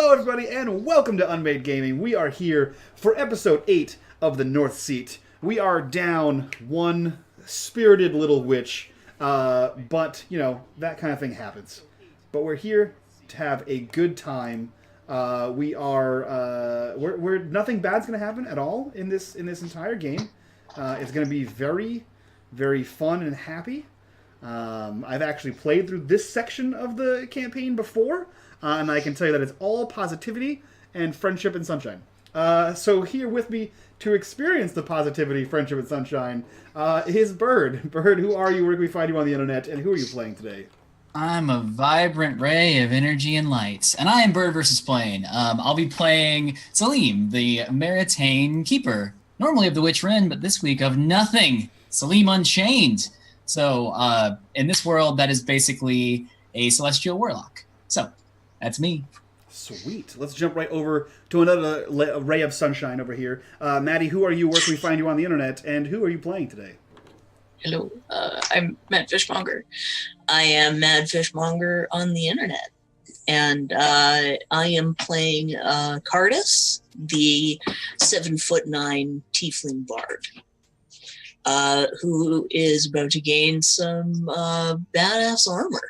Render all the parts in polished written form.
Hello, everybody, and welcome to Unmade Gaming. We are here for episode 8 of the North Seat. We are down one spirited little witch, but, you know, that kind of thing happens. But we're here to have a good time. We're nothing bad's going to happen at all in this entire game. It's going to be very, very fun and happy. I've actually played through this section of the campaign before, and I can tell you that it's all positivity and friendship and sunshine. So here with me to experience the positivity, friendship, and sunshine is Bird. Bird, who are you? Where can we find you on the internet? And who are you playing today? I'm a vibrant ray of energy and light, and I am Bird versus Plane. I'll be playing Salim, the Maritane Keeper, normally of the Witch Ren, but this week of nothing. Salim Unchained. So in this world, that is basically a celestial warlock. So that's me. Sweet. Let's jump right over to another ray of sunshine over here. Maddie, who are you? Where can we find you on the internet? And who are you playing today? Hello, I'm Mad Fishmonger. I am Mad Fishmonger on the internet. And I am playing Cardus, the 7'9" tiefling bard. Who is about to gain some badass armor.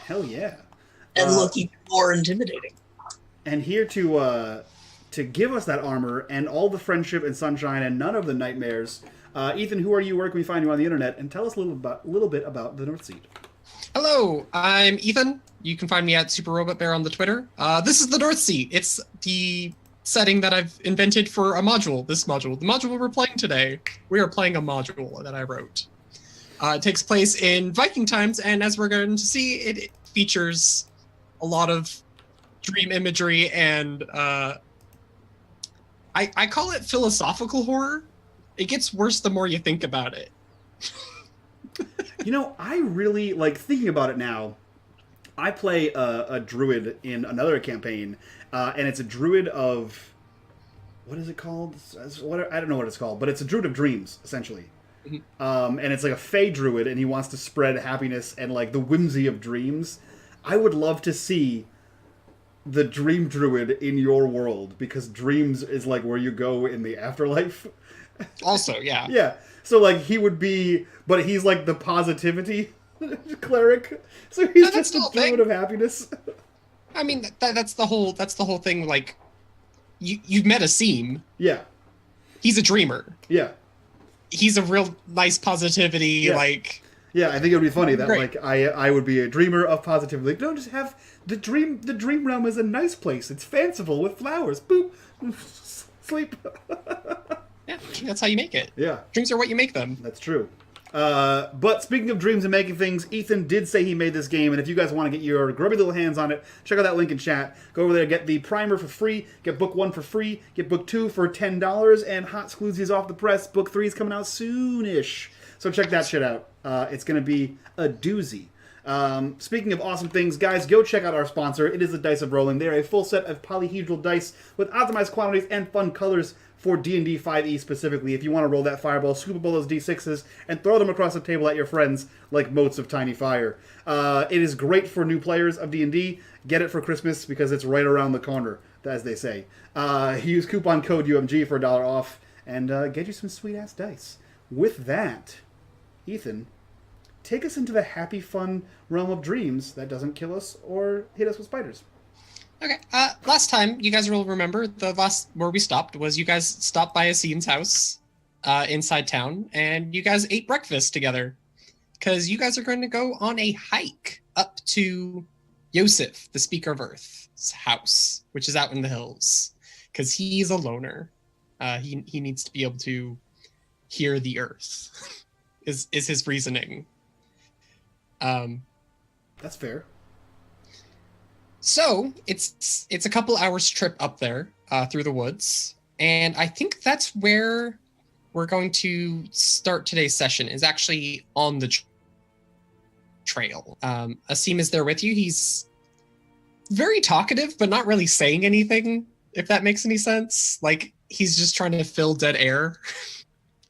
Hell yeah. And look even more intimidating. And here to give us that armor and all the friendship and sunshine and none of the nightmares, Ethan, who are you? Where can we find you on the internet? And tell us a little bit about the North Seat. Hello, I'm Ethan. You can find me at Super Robot Bear on the Twitter. This is the North Seat. It's the setting that I've invented for a module, the module we're playing today. We are playing a module that I wrote. It takes place in Viking times, and as we're going to see, it features a lot of dream imagery, and I call it philosophical horror. It gets worse the more you think about it. You know, I really, like, thinking about it now, I play a druid in another campaign, and it's a druid of, what is it called? I don't know what it's called, but it's a druid of dreams, essentially. Mm-hmm. And it's like a fey druid, and he wants to spread happiness and like the whimsy of dreams. I would love to see the dream druid in your world, because dreams is like where you go in the afterlife. Also, yeah. Yeah. So like he would be, but he's like the positivity cleric. So he's just a druid of happiness. I mean, that's the whole thing. Like, you've met Asim. Yeah. He's a dreamer. Yeah. He's a real nice positivity. Yeah. Like. Yeah, I think it would be funny that great. like I would be a dreamer of positivity. Like, don't just have the dream. The dream realm is a nice place. It's fanciful with flowers. Boop. Sleep. Yeah, that's how you make it. Yeah. Dreams are what you make them. That's true. But speaking of dreams and making things, Ethan did say he made this game, and if you guys want to get your grubby little hands on it, check out that link in chat. Go over there, get the primer for free, get book 1 for free, get book 2 for $10, and hot exclusives off the press. Book 3 is coming out soonish. So check that shit out. It's going to be a doozy. Speaking of awesome things, guys, go check out our sponsor. It is the Dice of Rolling. They are a full set of polyhedral dice with optimized quantities and fun colors for D&D 5e specifically. If you want to roll that fireball, scoop up all those D6s and throw them across the table at your friends like motes of tiny fire. It is great for new players of D&D. Get it for Christmas because it's right around the corner, as they say. Use coupon code UMG for $1 off and get you some sweet-ass dice. With that, Ethan, take us into the happy, fun realm of dreams that doesn't kill us or hit us with spiders. Okay. Last time, you guys will remember, the last where we stopped was you guys stopped by Asim's house inside town, and you guys ate breakfast together because you guys are going to go on a hike up to Yosef, the Speaker of Earth's house, which is out in the hills, because he's a loner. He needs to be able to hear the earth. is his reasoning. That's fair. So it's a couple hours trip up there through the woods, and I think that's where we're going to start today's session. Is actually on the trail. Asim is there with you. He's very talkative, but not really saying anything. If that makes any sense, like he's just trying to fill dead air.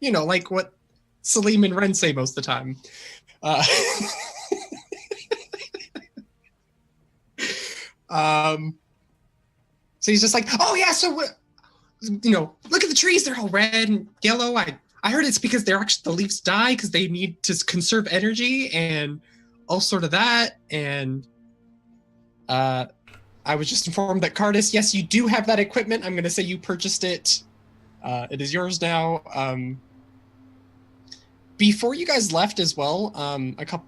You know, like what Salim and Ren say most of the time. So he's just like, oh yeah, so look at the trees, they're all red and yellow. I heard it's because they're actually, the leaves die because they need to conserve energy and all sort of that. And I was just informed that Cardis, yes, you do have that equipment. I'm going to say you purchased it. It is yours now. Before you guys left as well,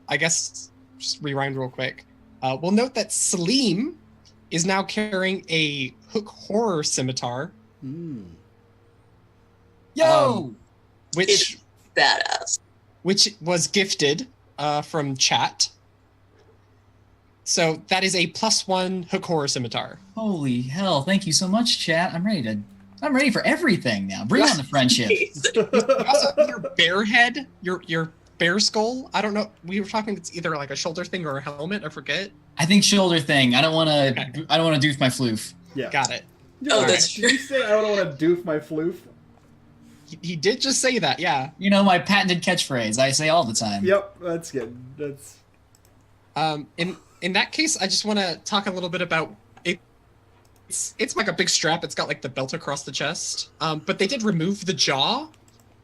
I guess, just rewind real quick. We'll note that Salim is now carrying a hook horror scimitar. Yo! It's badass. Which was gifted from chat. So that is a +1 hook horror scimitar. Holy hell! Thank you so much, chat. I'm ready for everything now. Bring on the friendship. You also have your bear head, your bear skull. I don't know. We were talking. It's either like a shoulder thing or a helmet. I forget. I think shoulder thing. I don't want to. Okay. I don't want to doof my floof. Yeah. Got it. Oh, Alright. that's Did you say I don't want to doof my floof? He did just say that. Yeah. You know my patented catchphrase. I say all the time. Yep, that's good. That's In that case, I just want to talk a little bit about it. It's like a big strap. It's got like the belt across the chest. But they did remove the jaw,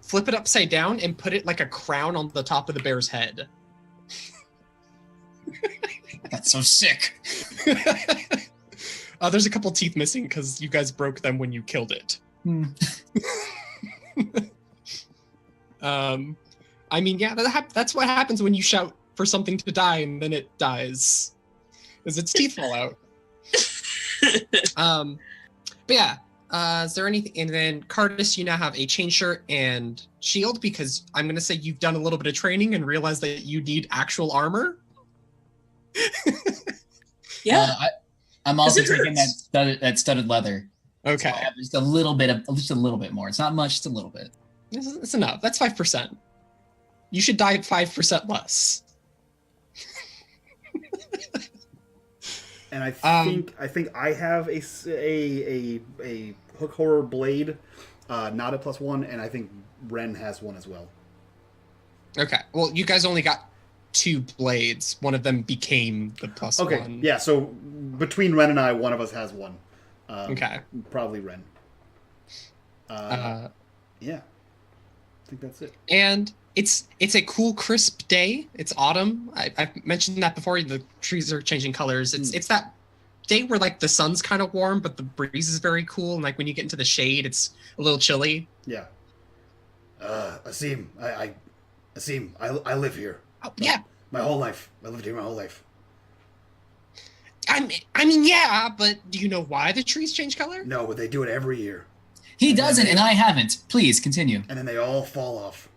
flip it upside down, and put it like a crown on the top of the bear's head. That's so sick. There's a couple teeth missing because you guys broke them when you killed it. I mean, yeah, that's what happens when you shout for something to die and then it dies, is its teeth fall out. But yeah, is there anything? And then Cardis, you now have a chain shirt and shield because I'm gonna say you've done a little bit of training and realized that you need actual armor. yeah. I'm also 'Cause it taking hurts. that studded leather. Okay, So I have just a little bit more. It's not much, just a little bit. it's enough. That's 5%. You should die at 5% less. and I think I have a hook horror blade, not a +1, and I think Ren has one as well. Okay, well, you guys only got 2 blades. One of them became the +1. Okay, yeah. So between Ren and I, one of us has one. Okay. Probably Ren. Yeah, I think that's it. And it's a cool, crisp day. It's autumn. I've mentioned that before. The trees are changing colors. It's that day where like the sun's kind of warm, but the breeze is very cool. And like when you get into the shade, it's a little chilly. Yeah. Asim, I live here. Oh, yeah. My whole life. I lived here my whole life. I mean, yeah, but do you know why the trees change color? No, but they do it every year. He doesn't, and I haven't. Please continue. And then they all fall off.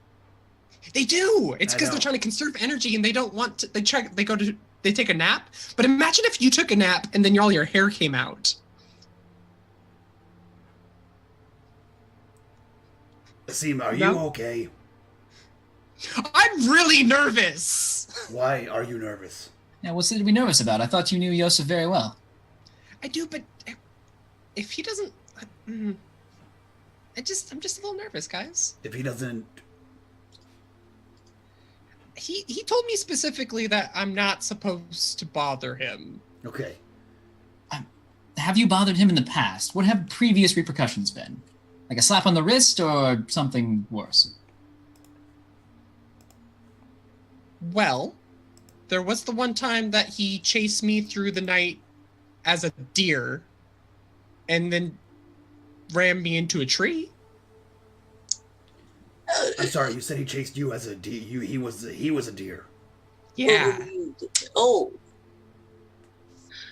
They do. It's I because know. they're trying to conserve energy and they don't want to. They take a nap. But imagine if you took a nap and then all your hair came out. Asim, are No. you okay? I'm really nervous. Why are you nervous? Yeah, what's there to be nervous about? I thought you knew Yosef very well. I do, but if he doesn't, I'm just a little nervous, guys. If he doesn't... He told me specifically that I'm not supposed to bother him. Okay. Have you bothered him in the past? What have previous repercussions been? Like a slap on the wrist or something worse? Well, there was the one time that he chased me through the night as a deer and then rammed me into a tree. I'm sorry, you said he chased you as a deer. He was a deer. Yeah. Oh,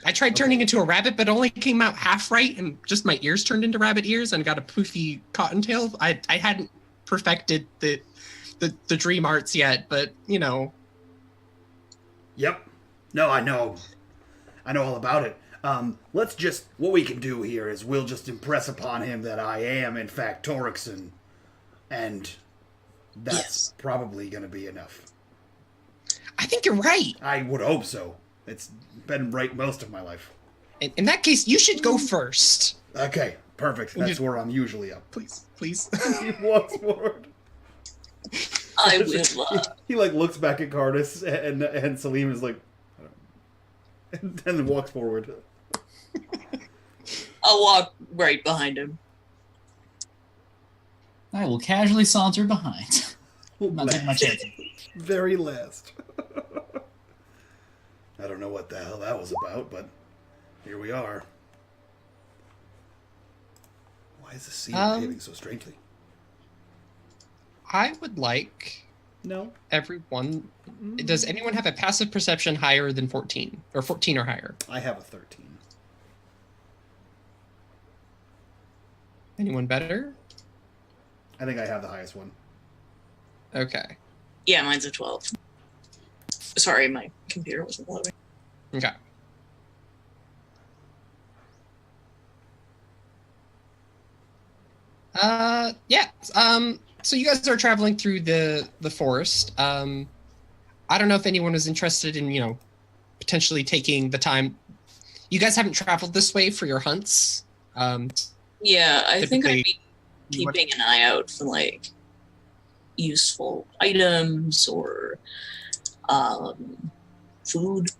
I tried turning into a rabbit, but only came out half right, and just my ears turned into rabbit ears and got a poofy cottontail. I hadn't perfected the dream arts yet, but you know. Yep. No, I know. I know all about it. Let's just... What we can do here is we'll just impress upon him that I am, in fact, Torixon. And that's Yes. probably going to be enough. I think you're right. I would hope so. It's been right most of my life. In that case, you should go first. Okay, perfect. That's where I'm usually up. Please, please. He walks forward. I will. He like looks back at Cardis and Salim is like, I don't know. And then walks forward. I'll walk right behind him. I will casually saunter behind. I'm not taking my chances. Very last. I don't know what the hell that was about, but here we are. Why is the scene behaving so strangely? I would like No. everyone. Does anyone have a passive perception higher than 14 or 14 or higher? I have a 13. Anyone better? I think I have the highest one. Okay. Yeah, mine's a 12. Sorry, my computer wasn't loading. Okay. Yeah. So you guys are traveling through the forest. I don't know if anyone was interested in, potentially taking the time. You guys haven't traveled this way for your hunts. Yeah, I think I'd Typically, be keeping an eye out for like useful items or food.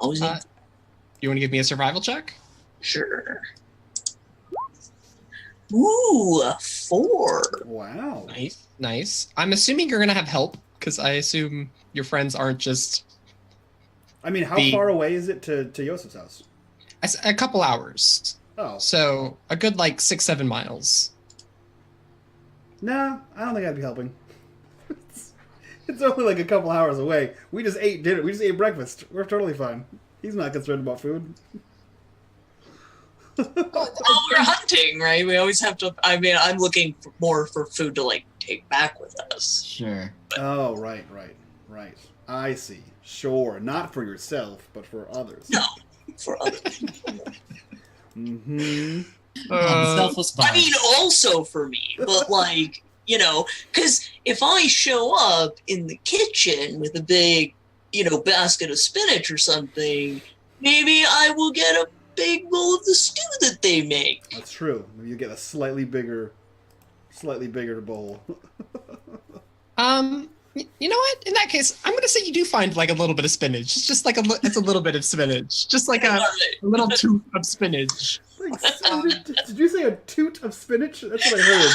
Housing. You want to give me a survival check? Sure. Ooh, a 4. Wow. Nice. I'm assuming you're gonna have help because I assume your friends aren't just I mean, how far away is it to Yosef's house? a couple hours. Oh. So a good 6-7 miles. Nah, I don't think I'd be helping. It's only a couple hours away. We just ate dinner. We just ate breakfast. We're totally fine. He's not concerned about food. Well, we're hunting, right? We always have to. I mean, I'm looking more for food to take back with us. Sure. Oh, right. I see. Sure, not for yourself, but for others. No, for other people. Mm-hmm. The selfless bond. I mean, also for me, but because if I show up in the kitchen with a big, basket of spinach or something, maybe I will get a big bowl of the stew that they make. That's true. Maybe you get a slightly bigger bowl. You know what? In that case, I'm gonna say you do find a little bit of spinach. It's just it's a little bit of spinach, just a little toot of spinach. Did you say a toot of spinach? That's what I heard.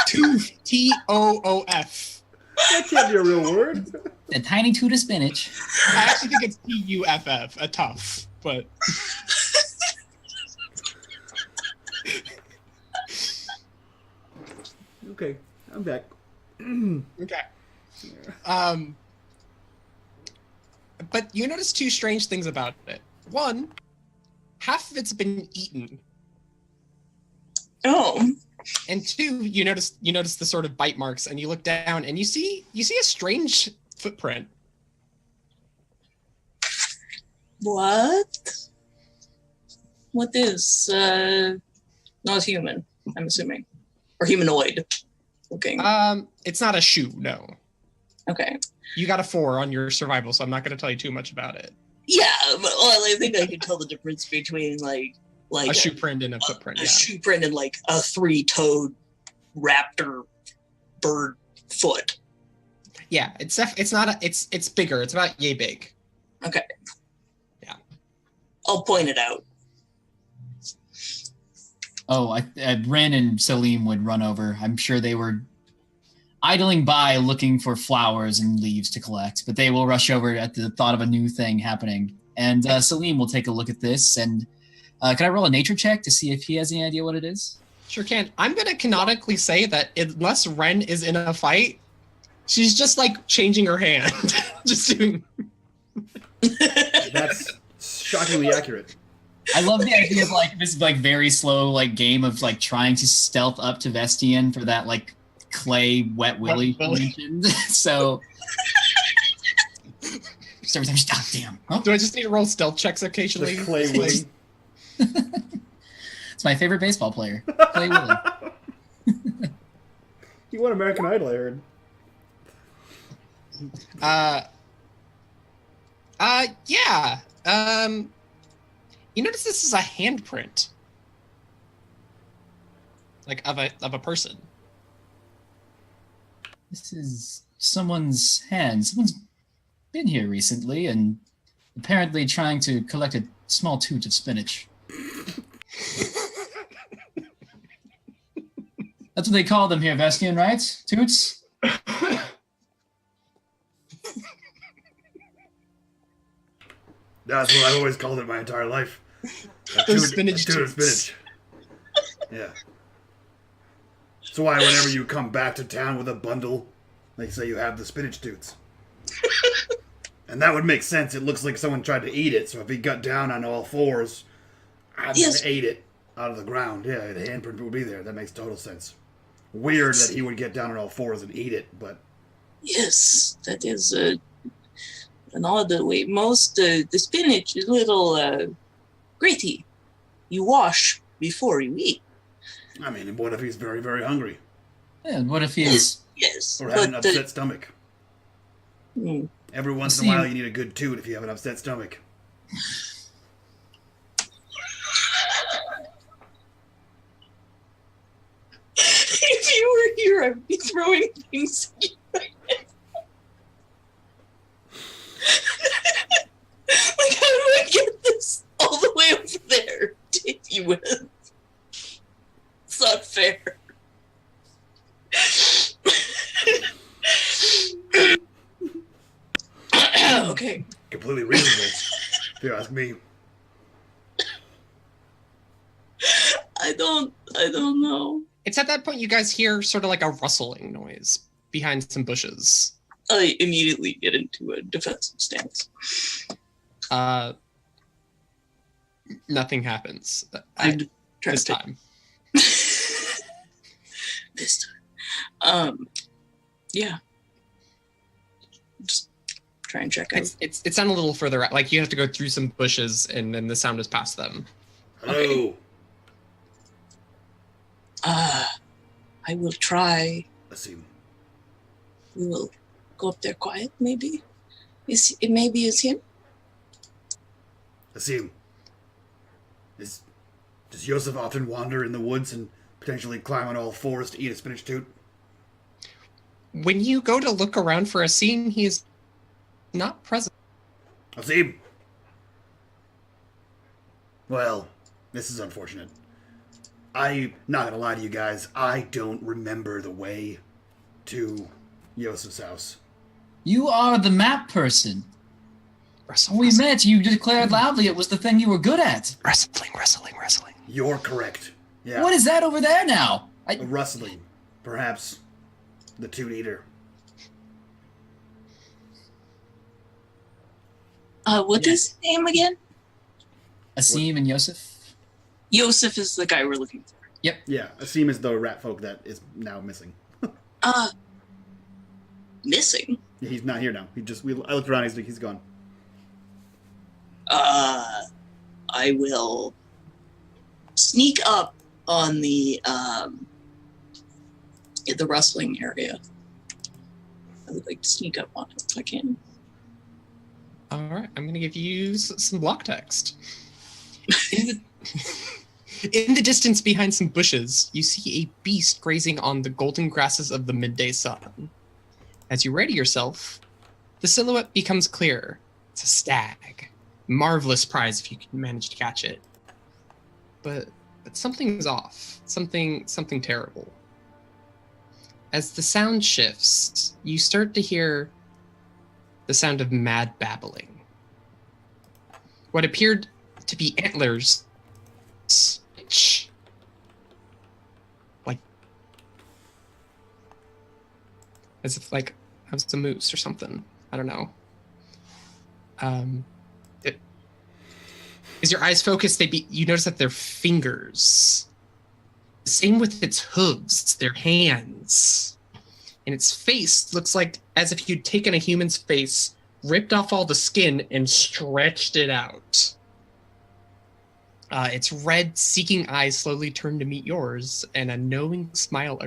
Toof, Toof. That can't be a real word. A tiny toot of spinach. I actually think it's Tuff, a tough, but. Okay, I'm back. Okay. But you notice two strange things about it. One, half of it's been eaten, Oh, and two, you notice the sort of bite marks, and you look down and you see a strange footprint. what? What is not human? I'm assuming, or humanoid looking. It's not a shoe, no. Okay. You got a 4 on your survival, so I'm not going to tell you too much about it. Yeah, but I think I can tell the difference between A shoe print and a footprint. a Yeah. shoe print and a 3-toed raptor bird foot. Yeah, it's bigger. It's about yay big. Okay. Yeah. I'll point it out. Oh, Ren and Salim would run over. I'm sure they were idling by looking for flowers and leaves to collect, but they will rush over at the thought of a new thing happening. And Salim will take a look at this. And can I roll a nature check to see if he has any idea what it is? Sure can. I'm going to canonically say that unless Ren is in a fight, she's just changing her hand. Just doing. That's shockingly accurate. I love the idea of this very slow game of trying to stealth up to Vestian for that clay wet willy you mentioned. So every time she damn. Huh? Do I just need to roll stealth checks occasionally? The clay willy. It's my favorite baseball player, Clay Willie. You won American Idol, I heard. Yeah. You notice this is a handprint, of a person. This is someone's hand. Someone's been here recently and apparently trying to collect a small toot of spinach. That's what they call them here, Vestian, right? Toots? That's what I've always called it my entire life. Those spinach toot of toots. spinach. Yeah. That's why whenever you come back to town with a bundle, they say you have the spinach toots. And that would make sense. It looks like someone tried to eat it, so if he got down on all fours and then ate it out of the ground, yeah, the handprint would be there. That makes total sense. Weird that he would get down on all fours and eat it, but... Yes, that is an odd way. Most, the spinach is a little gritty. You wash before you eat. I mean, what if he's very, very hungry? Yeah, and what if he's... Yes. Or have an upset stomach? Hmm. Every once in a while, you need a good toot if you have an upset stomach. If you were here, I'd be throwing things at you right now. Like, how do I get this all the way over there to hit you with? It's not fair. Okay. Completely reasonable, if you ask me. I don't know. It's at that point you guys hear sort of like a rustling noise behind some bushes. I immediately get into a defensive stance. Nothing happens I'm trying this to time. this time. Yeah. Just try and check out. It's down a little further out. Like you have to go through some bushes and then the sound is past them. Hello. I will try. Asim. We will go up there quiet, maybe. Maybe it's him? Asim. Does Yosef often wander in the woods and potentially climb on all fours to eat a spinach toot? When you go to look around for a scene, he is not present. Asim! Well, this is unfortunate. I'm not gonna lie to you guys, I don't remember the way to Yosef's house. You are the map person. Wrestle, When we met, you declared loudly it was the thing you were good at. wrestling. You're correct. Yeah. What is that over there now? A rustling. Perhaps the toot eater. What is his name again? Asim and Yosef? Yosef is the guy we're looking for. Yeah, Asim is the rat folk that is now missing. Missing? Yeah, he's not here now. I looked around, he's gone. I will sneak up on the rustling area. I would like to sneak up on it if I can. All right, I'm going to give you some block text. In the distance behind some bushes, you see a beast grazing on the golden grasses of the midday sun. As you ready yourself, the silhouette becomes clearer. It's a stag. Marvelous prize if you can manage to catch it. But something's off. Something terrible. As the sound shifts, you start to hear the sound of mad babbling. What appeared to be antlers switch. Like as if like I was a moose or something. I don't know. As your eyes focus, you notice that they're fingers. Same with its hooves, their hands. And its face looks like as if you'd taken a human's face, ripped off all the skin, and stretched it out. Its red, seeking eyes slowly turn to meet yours, and a knowing smile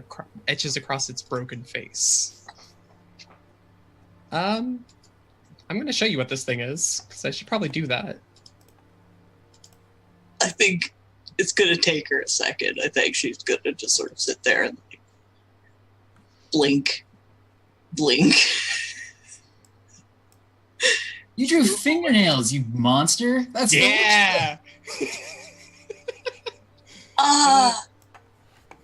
etches across its broken face. I'm going to show you what this thing is, because I should probably do that. I think it's gonna take her a second. I think she's gonna just sort of sit there and like, blink. You drew fingernails, you monster. That's Yeah. Ah,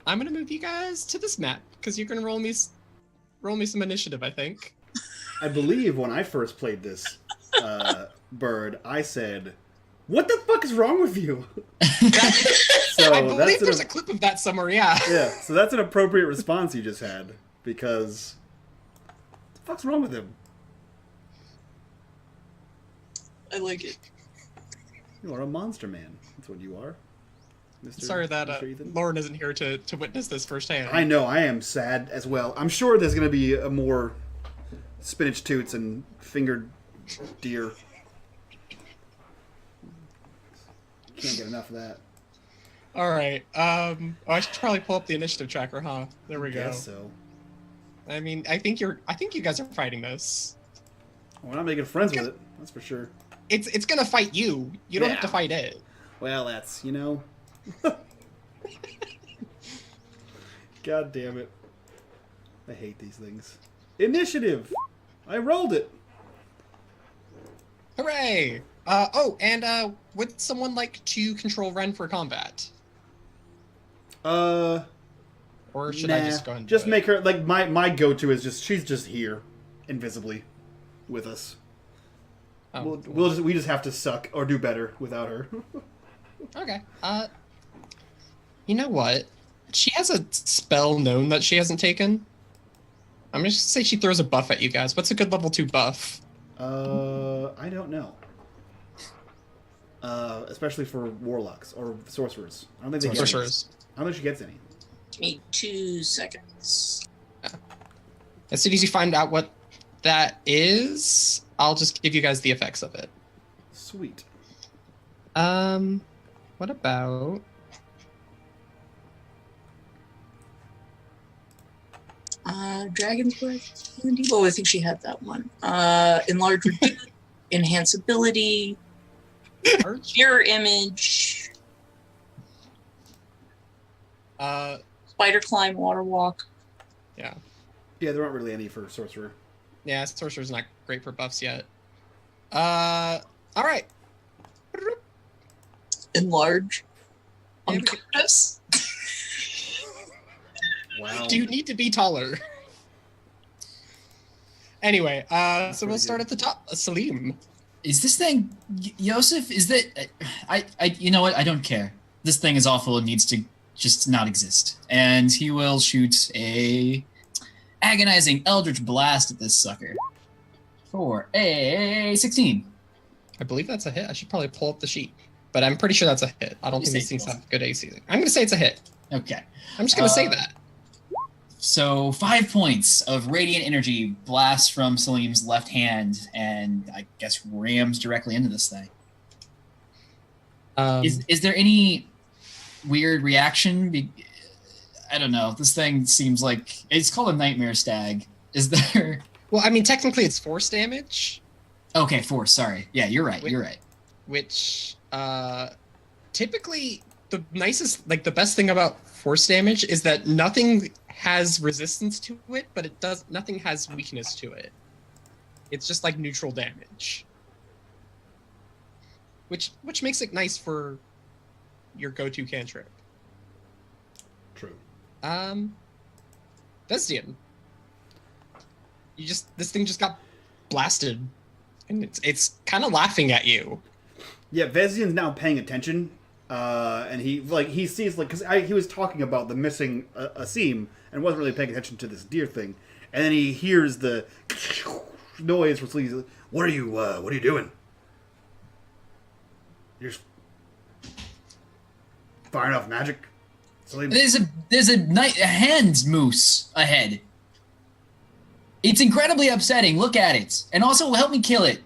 I'm gonna move you guys to this map because you're gonna roll me some initiative, I think. I believe when I first played this bird, I said, "What the fuck is wrong with you?" So I believe that's there's a clip of that somewhere. Yeah. yeah. So that's an appropriate response you just had because what the fuck's wrong with him? I like it. You are a monster man. That's what you are. Mr. Sorry that Mr. Ethan. Lauren isn't here to witness this firsthand. I know. I am sad as well. I'm sure there's going to be a more spinach toots and fingered deer. Can't get enough of that. All right. Oh, I should probably pull up the initiative tracker, huh? There we go. Guess so. I mean, I think you guys are fighting this. We're not making friends with it. That's for sure. It's gonna fight you. You don't have to Yeah. fight it. Well, that's God damn it. I hate these things. Initiative! I rolled it! Hooray! Would someone like to control Ren for combat? Or should I just go ahead and just do it? make her, like, my go-to is just, she's just here, invisibly, with us. Oh, We just have to suck, or do better, without her. okay. You know what? She has a spell known that she hasn't taken. I'm just gonna say she throws a buff at you guys. What's a good level 2 buff? I don't know. Especially for warlocks, or sorcerers. I don't think they get any. Sorcerers. I don't think she gets any. Give me 2 seconds. As soon as you find out what that is, I'll just give you guys the effects of it. Sweet. What about... Dragon's Breath. Oh, I think she had that one. Enlarge Reduce, Enhance Ability, Mirror Image, Spider Climb, Water Walk. Yeah. Yeah, there aren't really any for sorcerer. Yeah, Sorcerer's not great for buffs yet. Alright. Enlarge. Yeah, we can- Unconscious. Wow. Do you need to be taller? Anyway, so we'll pretty start good. at the top. Salim. Is this thing, Yosef? Is that you know what? I don't care. This thing is awful. It needs to just not exist. And he will shoot a agonizing Eldritch Blast at this sucker for a 16. I believe that's a hit. I should probably pull up the sheet. But I'm pretty sure that's a hit. I don't You think say these things so. have good AC. I'm going to say it's a hit. Okay. I'm just going to say that. So 5 points of radiant energy blasts from Salim's left hand, and I guess rams directly into this thing. Is there any weird reaction? I don't know. This thing seems like it's called a nightmare stag. Is there? Well, I mean, technically it's force damage, Okay, force. Sorry. Yeah, you're right. You're right. which typically the nicest, like the best thing about force damage is that nothing has resistance to it, but nothing has weakness to it. It's just like neutral damage. Which makes it nice for your go-to cantrip. True. Vestian. This thing just got blasted. And it's kind of laughing at you. Yeah, Vezian's now paying attention, and he sees, like, because he was talking about the missing Asim and wasn't really paying attention to this deer thing, and then he hears the noise from Sleazy. Like, what are you doing? You're just firing off magic? Sleep. There's a hand moose ahead. It's incredibly upsetting. Look at it, and also help me kill it.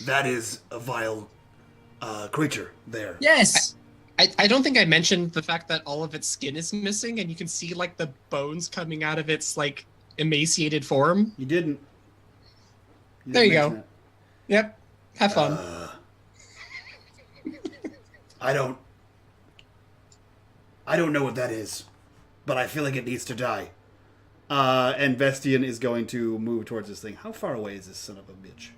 That is a vile creature there. Yes. I don't think I mentioned the fact that all of its skin is missing, and you can see like the bones coming out of its like emaciated form. You didn't. There you mention go. Yep. Have fun. I don't know what that is, but I feel like it needs to die. And Vestian is going to move towards this thing. How far away is this son of a bitch?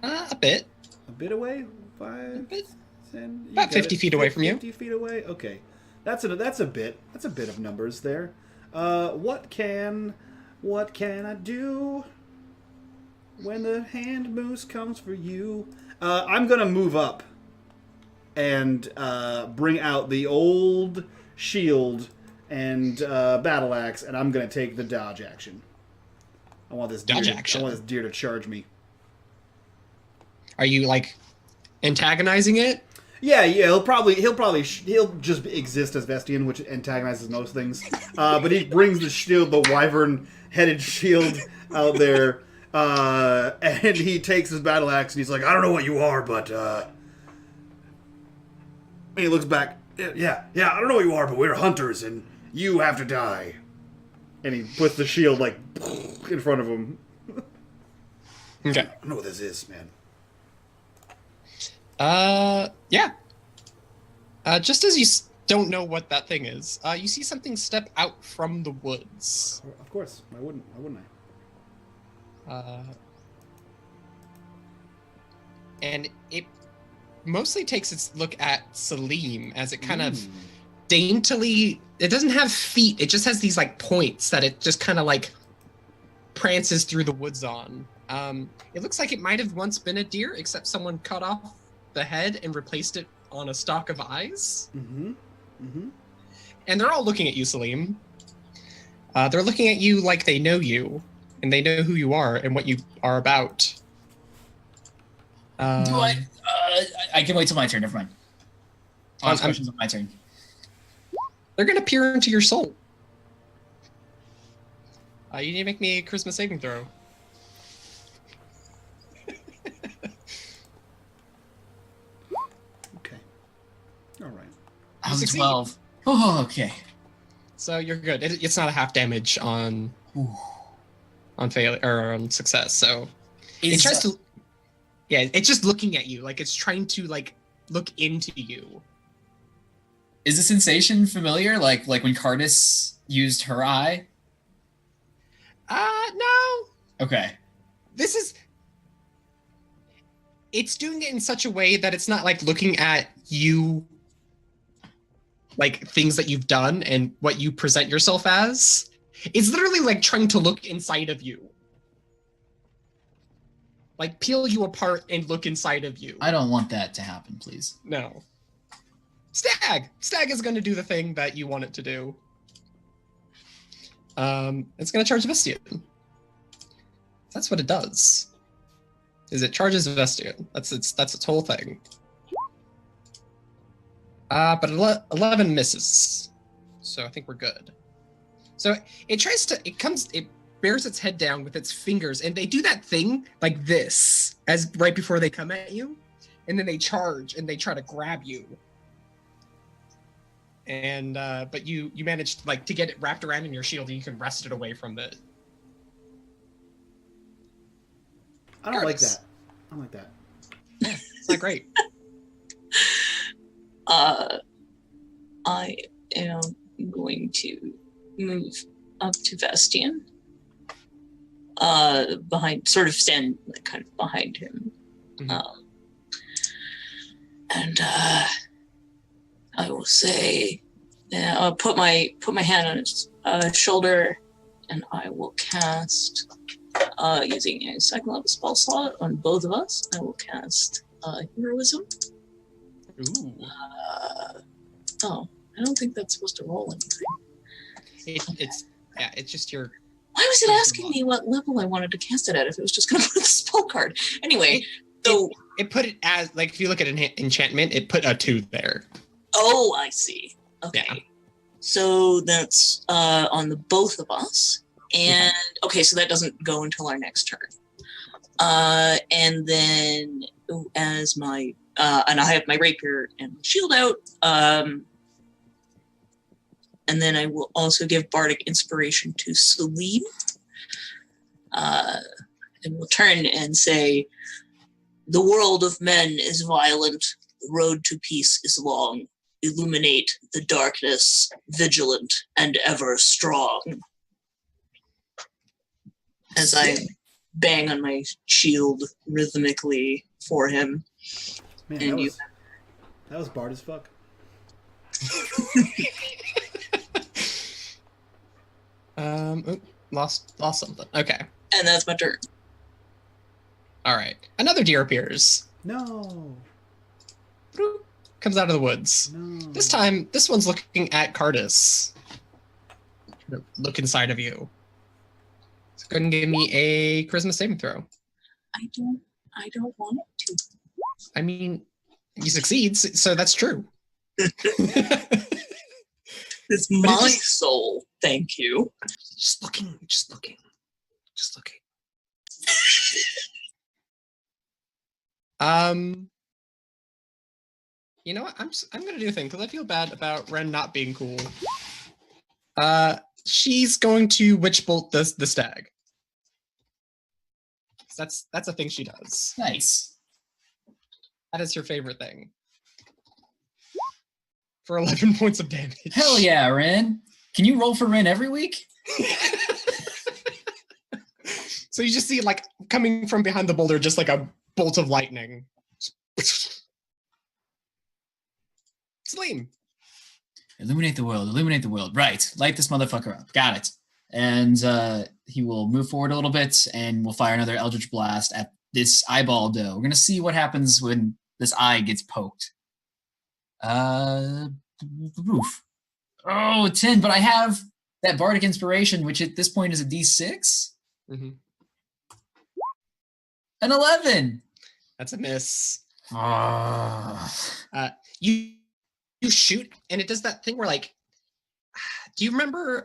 A bit. A bit away? 5, bit. 10, About 50 feet away from you. 50 feet away? Okay. That's a bit. That's a bit of numbers there. What can I do when the hand moose comes for you? I'm gonna move up and bring out the old shield and battle axe, and I'm gonna take the dodge action. I want this deer to charge me. Are you like antagonizing it? Yeah. He'll just exist as Vestian, which antagonizes most things. But he brings the shield, the wyvern-headed shield, out there, and he takes his battle axe and he's like, "I don't know what you are, but." And he looks back. Yeah. I don't know what you are, but we're hunters, and you have to die. And he puts the shield like in front of him. Okay. I don't know what this is, man. Yeah. Just as you don't know what that thing is, you see something step out from the woods. Of course. Why wouldn't I? And it mostly takes its look at Salim as it kind of daintily, it doesn't have feet, it just has these like points that it just kind of like prances through the woods on. It looks like it might have once been a deer, except someone cut off the head and replaced it on a stalk of eyes. And they're all looking at you, Salim. They're looking at you like they know you, and they know who you are and what you are about. Do I can wait till my turn. Never mind. I'll ask questions on my turn. They're gonna peer into your soul. You need to make me a charisma saving throw. Okay. All right. I was 12. Oh, okay. So you're good. It's not a half damage on failure or on success. So it tries to. Yeah, it's just looking at you, like it's trying to like look into you. Is the sensation familiar? Like when Cardis used her eye? No. Okay. It's doing it in such a way that it's not like looking at you, like things that you've done and what you present yourself as. It's literally like trying to look inside of you. Like peel you apart and look inside of you. I don't want that to happen, please. No. Stag is going to do the thing that you want it to do. It's going to charge Vestian. That's what it does. Is it charges Vestian? That's its whole thing. But 11 misses. So I think we're good. So it bears its head down with its fingers, and they do that thing like this as right before they come at you, and then they charge and they try to grab you. And but you managed like to get it wrapped around in your shield, and you can wrest it away from it. I don't like that. I don't like that. Yeah, it's not great. I am going to move up to Vestian. Stand like, kind of behind him. Mm-hmm. And I will say, I'll put my hand on his shoulder, and I will cast, using a second level spell slot on both of us, I will cast Heroism. Ooh. I don't think that's supposed to roll anything. It's just your. Why was it asking me what level I wanted to cast it at if it was just going to put the spell card? Anyway, it put it as, like, if you look at an enchantment, it put a 2 there. Oh, I see. Okay. Yeah. So that's on the both of us. And, okay, so that doesn't go until our next turn. And then as my, and I have my rapier and my shield out, and then I will also give Bardic Inspiration to Salim. And we'll turn and say, the world of men is violent, the road to peace is long. Illuminate the darkness, vigilant and ever strong. As I bang on my shield rhythmically for him. Man, And that was Bard as fuck. Lost something. Okay. And that's my turn. All right. Another deer appears. No. Comes out of the woods. No. This time, this one's looking at Cardis. Look inside of you. So go ahead and give me a charisma saving throw. I don't want it to. I mean, he succeeds, so that's true. It's my soul. Thank you. Just looking. You know what? I'm gonna do a thing because I feel bad about Ren not being cool. She's going to witch bolt the stag. That's a thing she does. Nice. That is her favorite thing. For 11 points of damage. Hell yeah, Ren. Can you roll for Ren every week? So you just see like coming from behind the boulder, just like a bolt of lightning. Slim. Illuminate the world. Right. Light this motherfucker up. Got it. And he will move forward a little bit, and we'll fire another Eldritch Blast at this eyeball doe. We're going to see what happens when this eye gets poked. Oof. Oh, 10, but I have that Bardic Inspiration, which at this point is a D6. Mm-hmm. An 11. That's a miss. Oh. You shoot, and it does that thing where, like, do you remember,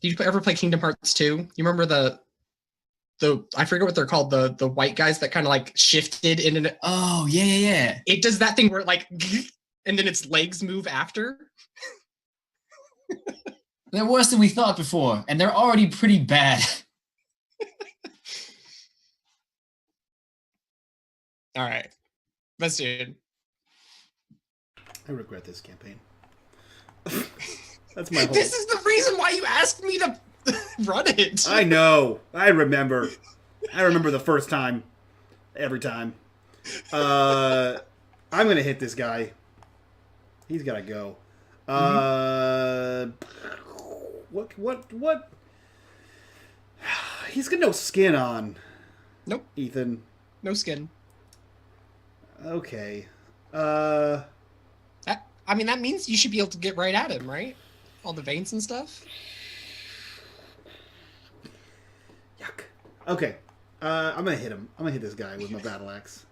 did you ever play Kingdom Hearts 2? You remember the I forget what they're called, the white guys that kind of like shifted in and Oh, yeah. it does that thing where it like, and then its legs move after. They're worse than we thought before, and they're already pretty bad. All right. Let's do it. I regret this campaign. That's my whole... This is the reason why you asked me to run it. I know. I remember. I remember the first time. Every time. I'm going to hit this guy. He's got to go. What? He's got no skin on. Nope. Ethan. No skin. Okay. I mean, that means you should be able to get right at him, right? All the veins and stuff. Yuck. Okay. I'm gonna hit him. I'm gonna hit this guy with my battle axe.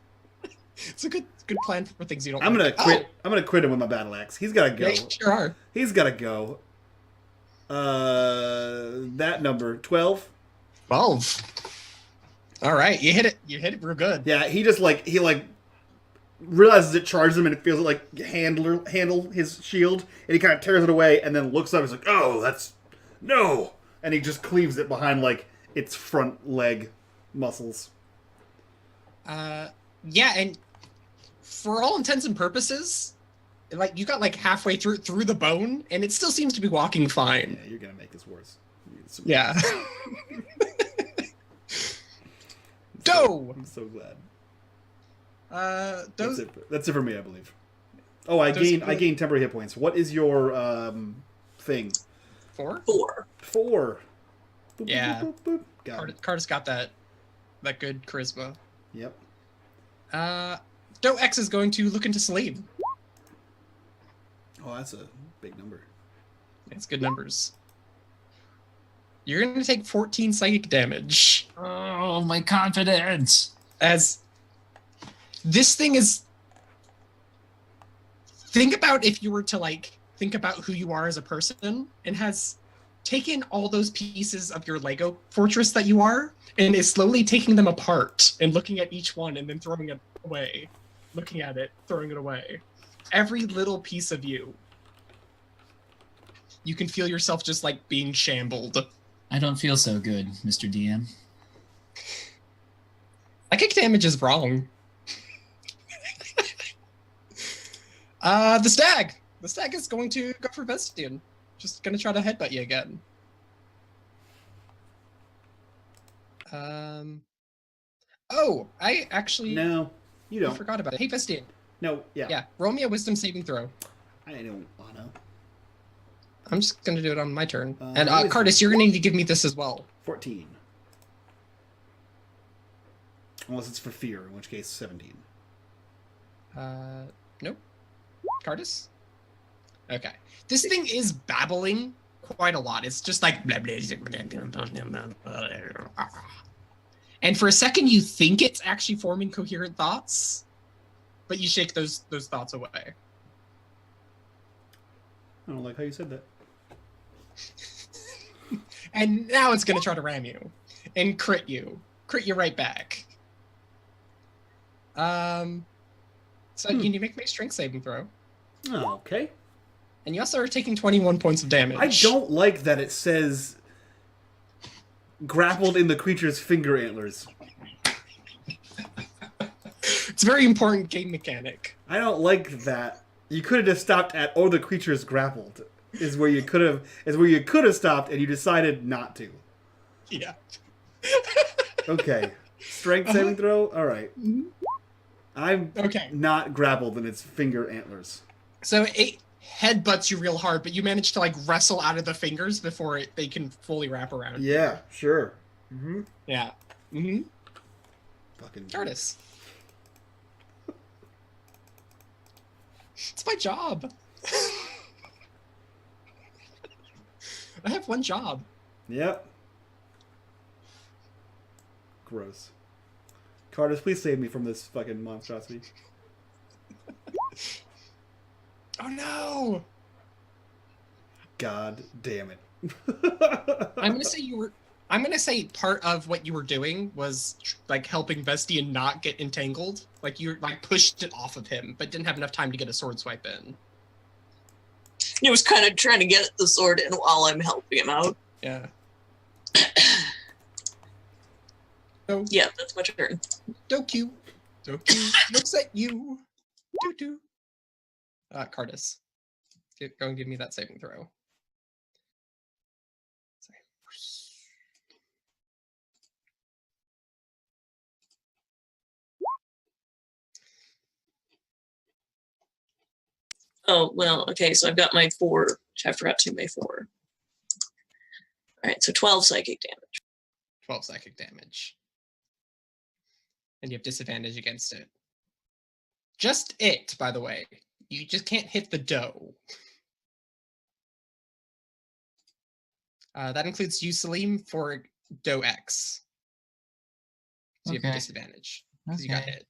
It's a good plan for things you don't. I'm like. gonna quit. Oh. I'm gonna quit him with my battle axe. He's gotta go. Yeah, you sure are. He's gotta go. That number 12. 12. All right, you hit it. You hit it real good. Yeah, he realizes it charges him and it feels like handle his shield, and he kind of tears it away and then looks up. He's like, "Oh, that's no!" And he just cleaves it behind like its front leg muscles. Yeah, and for all intents and purposes, like you got like halfway through the bone, and it still seems to be walking fine. Yeah, you're gonna make this worse. Yeah. Doe. I'm so glad. That's it for me, I believe. Oh, I gain temporary hit points. What is your thing? 4? 4. Boop, Yeah. boop, boop, boop. Got it. Carter's got that good charisma. Yep. Doe X is going to look into Salim. Oh, that's a big number. It's good numbers. You're going to take 14 psychic damage. Oh, my confidence. As this thing is... Think about if you were to, like, think about who you are as a person and has taken all those pieces of your Lego fortress that you are and is slowly taking them apart and looking at each one and then throwing it away. Looking at it, throwing it away. Every little piece of you. You can feel yourself just, like, being shambled. I don't feel so good, Mr. DM. Psychic damage is wrong. The stag! The stag is going to go for Vestian. Just gonna try to headbutt you again. Oh, I actually No, you don't. forgot about it. Hey, Vestian. No, yeah. Yeah, roll me a wisdom saving throw. I don't wanna. I'm just gonna do it on my turn. And wisdom. Cardis, you're gonna need to give me this as well. 14. Unless it's for fear, in which case 17. Nope. Cardis? Okay. This thing is babbling quite a lot. It's just like blah, blah, blah. And for a second you think it's actually forming coherent thoughts, but you shake those thoughts away. I don't like how you said that. And now it's gonna try to ram you and crit you right back. So you need to make me a strength saving throw. Oh, okay. And you also are taking 21 points of damage. I don't like that it says grappled in the creature's finger antlers. It's a very important game mechanic. I don't like that. You could have just stopped at "or the creature's grappled." Is where you could have stopped, and you decided not to. Yeah. Okay. Strength saving throw. All right. I'm Okay. not grappled in its finger antlers. So it headbutts you real hard, but you manage to like wrestle out of the fingers before they can fully wrap around. Yeah, sure. Mm-hmm. Yeah. Mm-hmm. Fucking Curtis. It's my job. I have one job. Yep. Gross. Cardis, please save me from this fucking monstrosity. Oh no! God damn it. I'm gonna say part of what you were doing was like helping Vestian not get entangled. Like you like pushed it off of him, but didn't have enough time to get a sword swipe in. He was kind of trying to get the sword in while I'm helping him out. Yeah. So Yeah, that's my turn. Doku looks at you. Doo-doo. Cardis. Go and give me that saving throw. Sorry. Oh, well, okay, so I've got my 4, which I forgot to my 4. Alright, so 12 psychic damage. 12 psychic damage. And you have disadvantage against it. Just it, by the way. You just can't hit the dough. That includes you, Salim, for dough X. So you have a disadvantage because you got hit.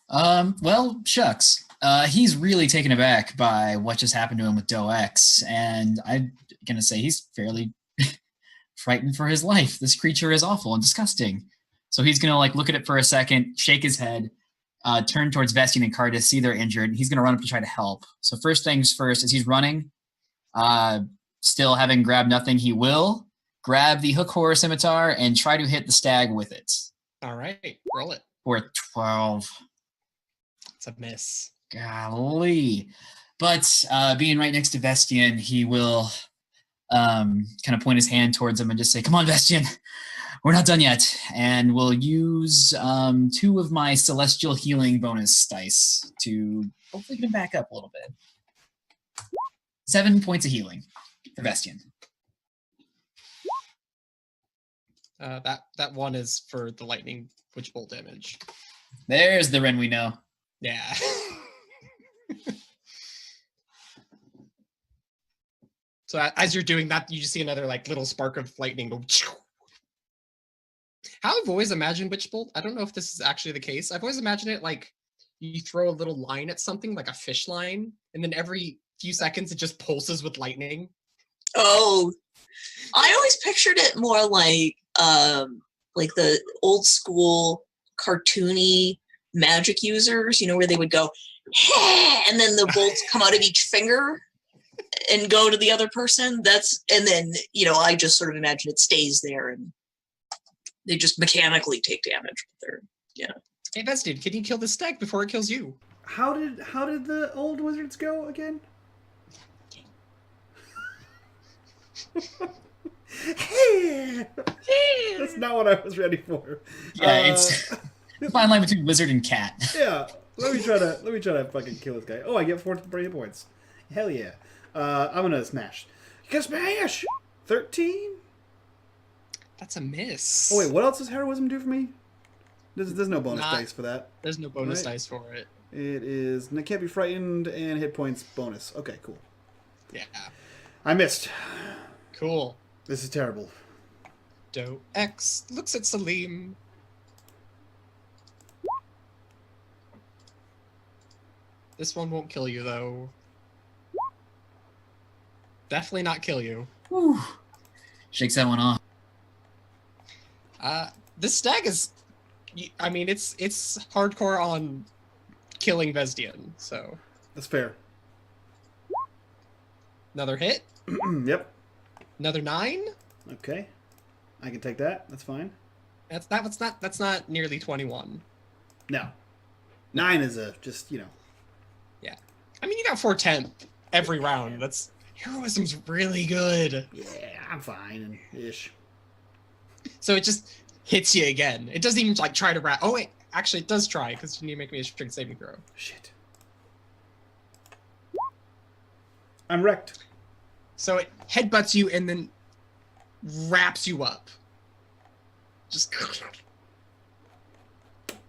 Well, shucks. He's really taken aback by what just happened to him with Doe X, and I'm gonna say he's fairly frightened for his life. This creature is awful and disgusting. So he's gonna like look at it for a second, shake his head, turn towards Vestian and Cardis, see they're injured, and he's gonna run up to try to help. So first things first, as he's running, still having grabbed nothing, he will grab the hook horror scimitar and try to hit the stag with it. All right, roll it. For 12. It's a miss. Golly. But being right next to Vestian, he will kind of point his hand towards him and just say, "Come on, Vestian, we're not done yet." And we'll use 2 of my celestial healing bonus dice to hopefully get him back up a little bit. 7 points of healing for Vestian. That one is for the lightning witch bolt damage. There's the Ren we know. Yeah. So as you're doing that, you just see another like little spark of lightning go. How I've always imagined witch bolt. I don't know if this is actually the case. I've always imagined it like you throw a little line at something, like a fish line, and then every few seconds it just pulses with lightning. Oh, I always pictured it more like the old school cartoony magic users, you know, where they would go, and then the bolts come out of each finger and go to the other person. And then, you know, I just sort of imagine it stays there and they just mechanically take damage. Yeah. Hey, Vestian, can you kill the stag before it kills you? How did the old wizards go again? That's not what I was ready for. Yeah, it's fine line between wizard and cat. Yeah. Let me try to fucking kill this guy. Oh, I get 4 brain points. Hell yeah. I'm gonna smash. You can smash! 13? That's a miss. Oh wait, what else does heroism do for me? There's no bonus dice for that. There's no bonus Right. dice for it. It is can't be frightened and hit points bonus. Okay, cool. Yeah. I missed. Cool. This is terrible. Do X looks at Salim. This one won't kill you, though. Definitely not kill you. Whew. Shakes that one off. This stag is... I mean, it's hardcore on killing Vestian, so... That's fair. Another hit. Yep. Another 9. Okay. I can take that. That's fine. That's not nearly 21. No. 9 is just, Yeah. I mean, you got 4/10 every round. That's... Heroism's really good. Yeah, I'm fine ish. So it just hits you again. It doesn't even like try to wrap. Oh wait, actually it does try because you need to make me a strength saving throw. Shit. I'm wrecked. So it headbutts you and then wraps you up. Just I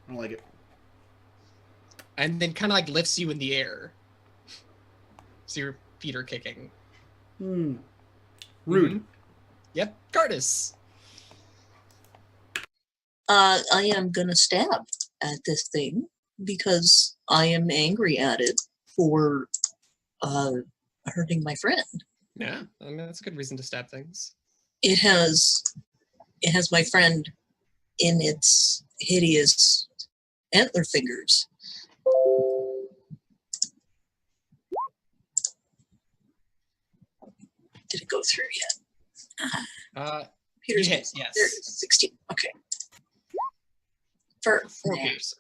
don't like it. and then kind of like lifts you in the air. So your feet are kicking. Rude. Mhm. Yep, Cardis. I am gonna stab at this thing because I am angry at it for hurting my friend. Yeah, I mean that's a good reason to stab things. It has my friend in its hideous antler fingers. Did it go through yet? Peter's you hit, yes. 16. Okay. For 4 pierce.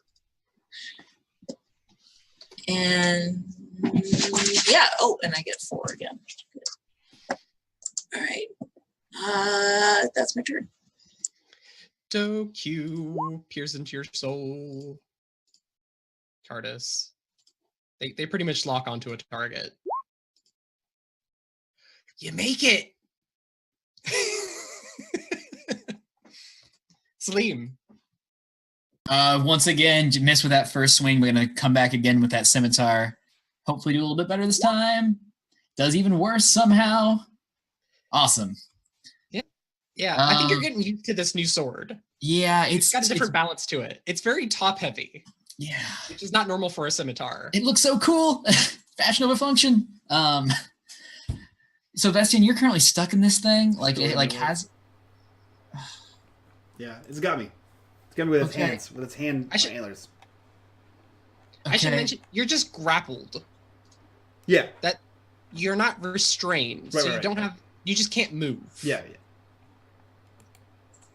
And yeah, oh, and I get 4 again. All right. That's my turn. Q peers into your soul. Cardis. They pretty much lock onto a target. You make it. Salim. Once again, missed with that first swing. We're gonna come back again with that scimitar. Hopefully do a little bit better this time. Does even worse somehow. Awesome. Yeah, I think you're getting used to this new sword. Yeah, It's got a different balance to it. It's very top heavy. Yeah. Which is not normal for a scimitar. It looks so cool. Fashion over function. So Vestian, you're currently stuck in this thing. Like it has. Yeah, it's got me. It's got me with its Okay. hands, with its antlers. I should Okay. mention you're just grappled. Yeah. That you're not restrained, so Right, you right. don't have. You just can't move. Yeah.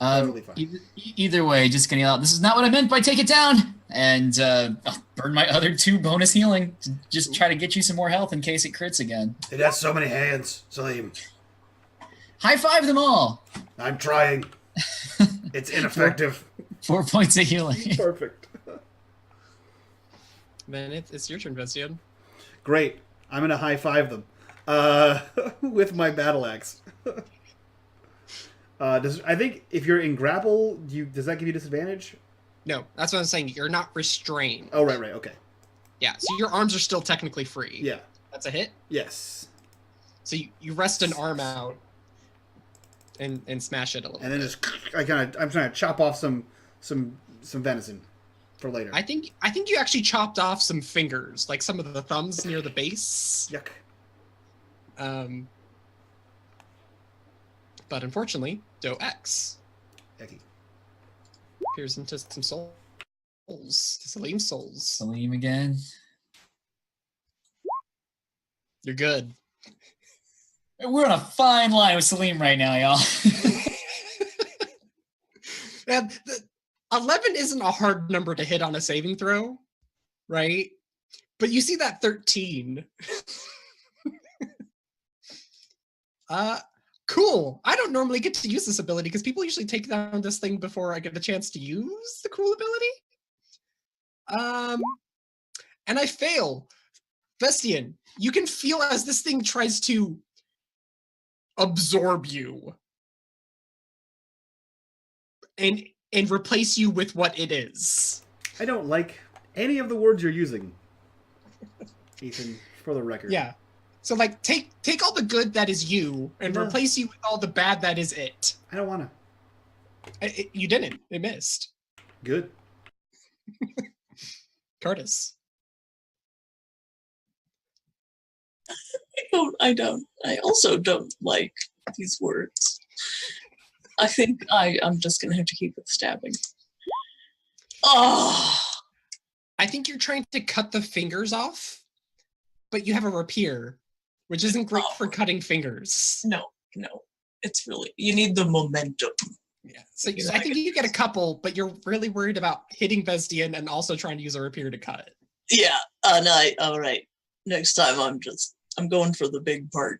Totally fine. Either way, just gonna yell out, "This is not what I meant by take it down!" And I'll burn my other 2 bonus healing to just try to get you some more health in case it crits again. It has so many hands, Salim. High five them all. I'm trying. It's ineffective. 4 points of healing. Perfect. Then it's your turn, Vestian. Great. I'm gonna high five them with my battle axe. I think if you're in grapple, does that give you disadvantage? No, that's what I'm saying. You're not restrained. Oh, right. Okay. Yeah, so your arms are still technically free. Yeah. That's a hit. Yes. So you rest an arm out and smash it a little. And then bit. I'm trying to chop off some venison for later. I think you actually chopped off some fingers, like some of the thumbs near the base. Yuck. But unfortunately, Do X Yucky. peers into some souls. Salim's souls. Salim again. You're good. We're on a fine line with Salim right now, y'all. And 11 isn't a hard number to hit on a saving throw, right? But you see that 13. cool. I don't normally get to use this ability because people usually take down this thing before I get the chance to use the cool ability. And I fail. Vestian, you can feel as this thing tries to absorb you and replace you with what it is. I don't like any of the words you're using, Ethan, for the record. Yeah. So like take all the good that is you and replace you with all the bad that is it. I don't want to. You didn't. It missed. Good. Curtis. I also don't like these words. I think I'm just gonna have to keep it stabbing. Oh, I think you're trying to cut the fingers off, but you have a rapier, which isn't great for cutting fingers. No. It's really, you need the momentum. Yeah. So I think you get a couple, but you're really worried about hitting Vestian and also trying to use a rapier to cut it. Yeah. No. All right. Next time I'm going for the big part.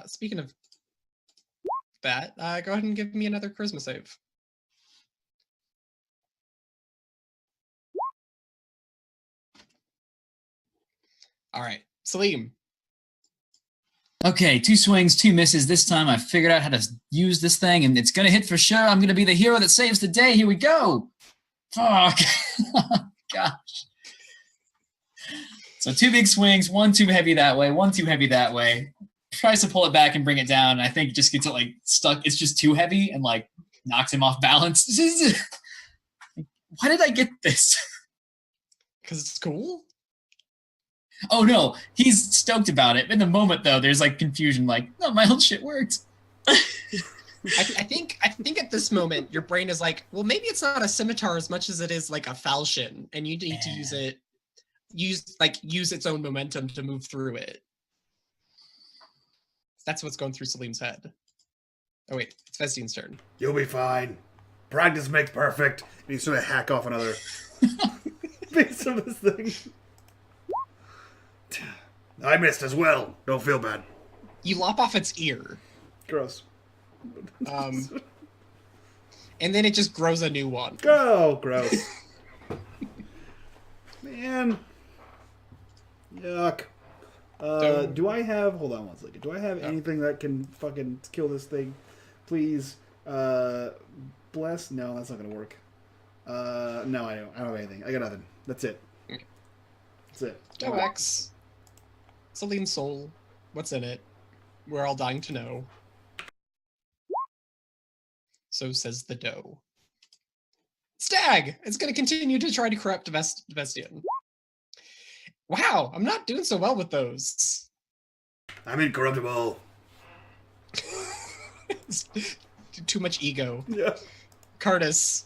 Speaking of that, go ahead and give me another charisma save. All right, Salim. Okay, 2 swings, 2 misses. This time I figured out how to use this thing, and it's going to hit for sure. I'm going to be the hero that saves the day. Here we go. Fuck. Gosh. So 2 big swings, 1 too heavy that way, 1 too heavy that way. Tries to pull it back and bring it down, and I think just gets it like stuck. It's just too heavy and like knocks him off balance. Why did I get this? Because it's cool. Oh no, he's stoked about it. In the moment though, there's like confusion, like, no, my old shit worked. I think at this moment your brain is like, well, maybe it's not a scimitar as much as it is like a falchion, and you need to use its own momentum to move through it. That's what's going through Salim's head. Oh wait, it's Vestian's turn. You'll be fine. Practice makes perfect. And he's trying to hack off another piece of this thing. I missed as well. Don't feel bad. You lop off its ear. Gross. And then it just grows a new one. Oh, gross. Man. Yuck. Do I have... Hold on one second. Do I have anything that can fucking kill this thing? Please. Bless? No, that's not going to work. No, I don't have anything. I got nothing. That's it. Okay. That's it. Joe X. Salim's soul. What's in it? We're all dying to know. So says the doe. Stag! It's going to continue to try to corrupt Vestian. Wow, I'm not doing so well with those. I'm incorruptible. Too much ego. Yeah. Curtis.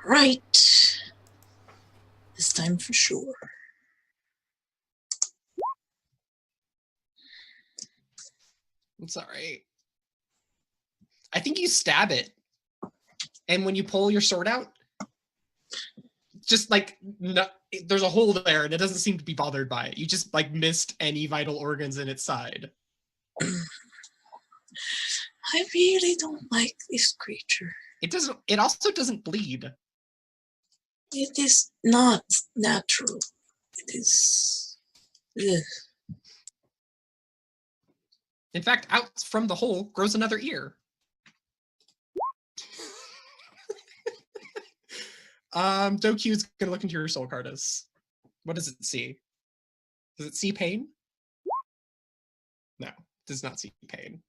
Right. This time for sure. It's all right. I think you stab it. And when you pull your sword out, just like, no, there's a hole there and it doesn't seem to be bothered by it. You just like missed any vital organs in its side. I really don't like this creature. It also doesn't bleed. It is not natural. It is... Ugh. In fact, out from the hole grows another ear. Doku's gonna look into your soul, Cardis. What does it see? Does it see pain? No, it does not see pain.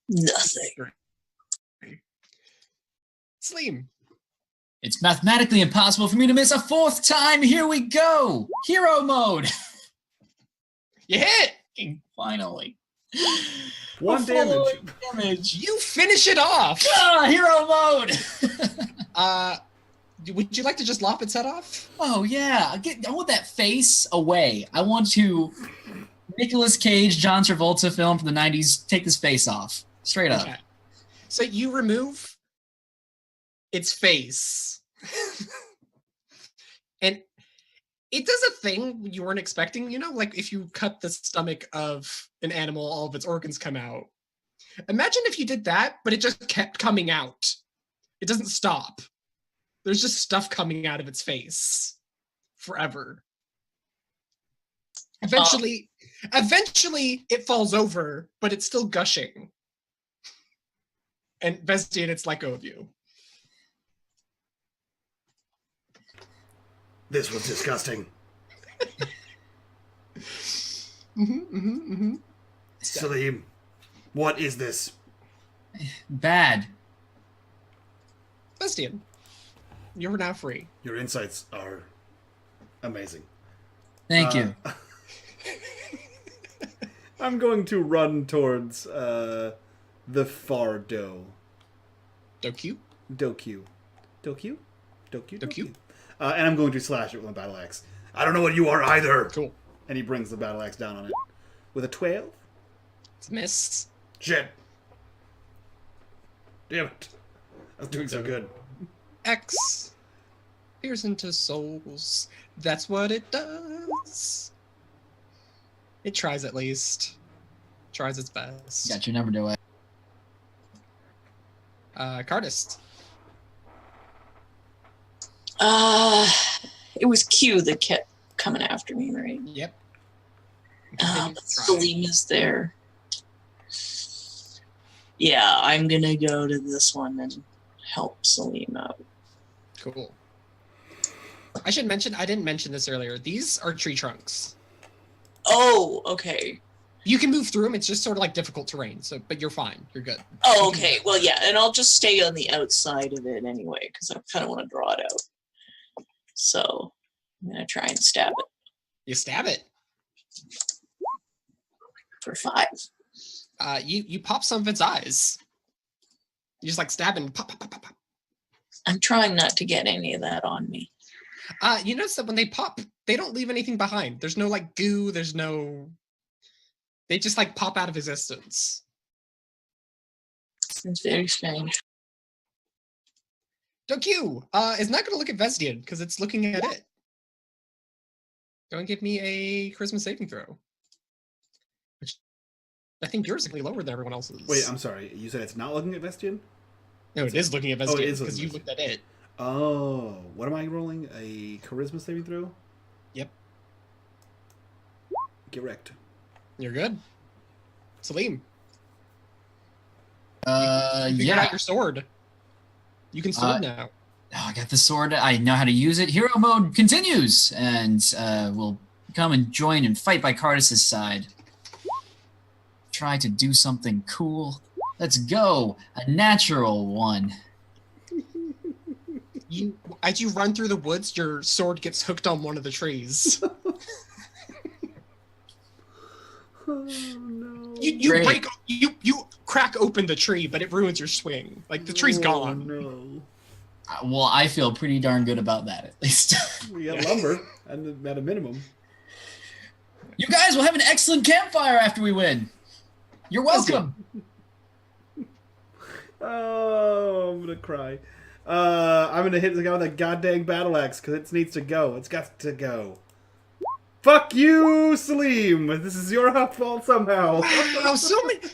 Nothing. Slim. It's mathematically impossible for me to miss a 4th time. Here we go. Hero mode. You hit. Finally. 1 damage. You finish it off. Hero mode. Would you like to just lop its head off? Oh yeah. I want that face away. I want to Nicolas Cage, John Travolta film from the 90s. Take this face off. Straight up. Okay. So you remove its face. And It does a thing you weren't expecting, you know, like if you cut the stomach of an animal, all of its organs come out. Imagine if you did that, but it just kept coming out. It doesn't stop. There's just stuff coming out of its face forever. Eventually it falls over, but it's still gushing. And Vestian, it's let go of you. This was disgusting. Salim, what is this? Bad. Vestian, you're now free. Your insights are amazing. Thank you. I'm going to run towards the far doe. Doku? Doku. Doku? Doku? Doku? And I'm going to slash it with my battle axe. I don't know what you are either. Cool. And he brings the battle axe down on it. With a 12? It's a miss. Shit. Damn it. I was doing so good. X. Pierce into souls. That's what it does. It tries at least. Tries its best. Got your number, do I? Cardist. It was Q that kept coming after me, right? Yep. Salim is there. Yeah, I'm gonna go to this one and help Salim out. Cool. I should mention, I didn't mention this earlier. These are tree trunks. Oh, okay. You can move through them. It's just sort of like difficult terrain. So, but you're fine. You're good. Oh, okay. Well, yeah, and I'll just stay on the outside of it anyway because I kind of want to draw it out. So I'm gonna try and stab it You stab it. for 5. You pop some of its eyes. You just like stab and pop, pop, pop, pop, pop. I'm trying not to get any of that on me. You notice that when they pop, they don't leave anything behind. There's no like goo. There's no. They just like pop out of existence. It's very strange. Doku is not going to look at Vestian because it's looking at it. Go and give me a charisma saving throw. Which I think yours is significantly lower than everyone else's. Wait, I'm sorry. You said it's not looking at Vestian? No, it is looking at Oh, it Vestian is because looking you at looked at it. Oh. What am I rolling? A charisma saving throw? Yep. Get wrecked. You're good. Salim. You figured Yeah. out your sword. You can sword now. Oh, I got the sword. I know how to use it. Hero mode continues, and we'll come and join and fight by Cardis' side. Try to do something cool. Let's go. A natural one. As you run through the woods, your sword gets hooked on one of the trees. Oh, no. You Great. break. You crack open the tree, but it ruins your swing. Like the tree's gone. No. Well, I feel pretty darn good about that, at least. We got lumber at a minimum. You guys will have an excellent campfire after we win. You're welcome. Oh, I'm gonna cry. I'm gonna hit the guy with a goddamn battle axe because it needs to go. It's got to go. Fuck you, Salim. This is your fault somehow. Wow,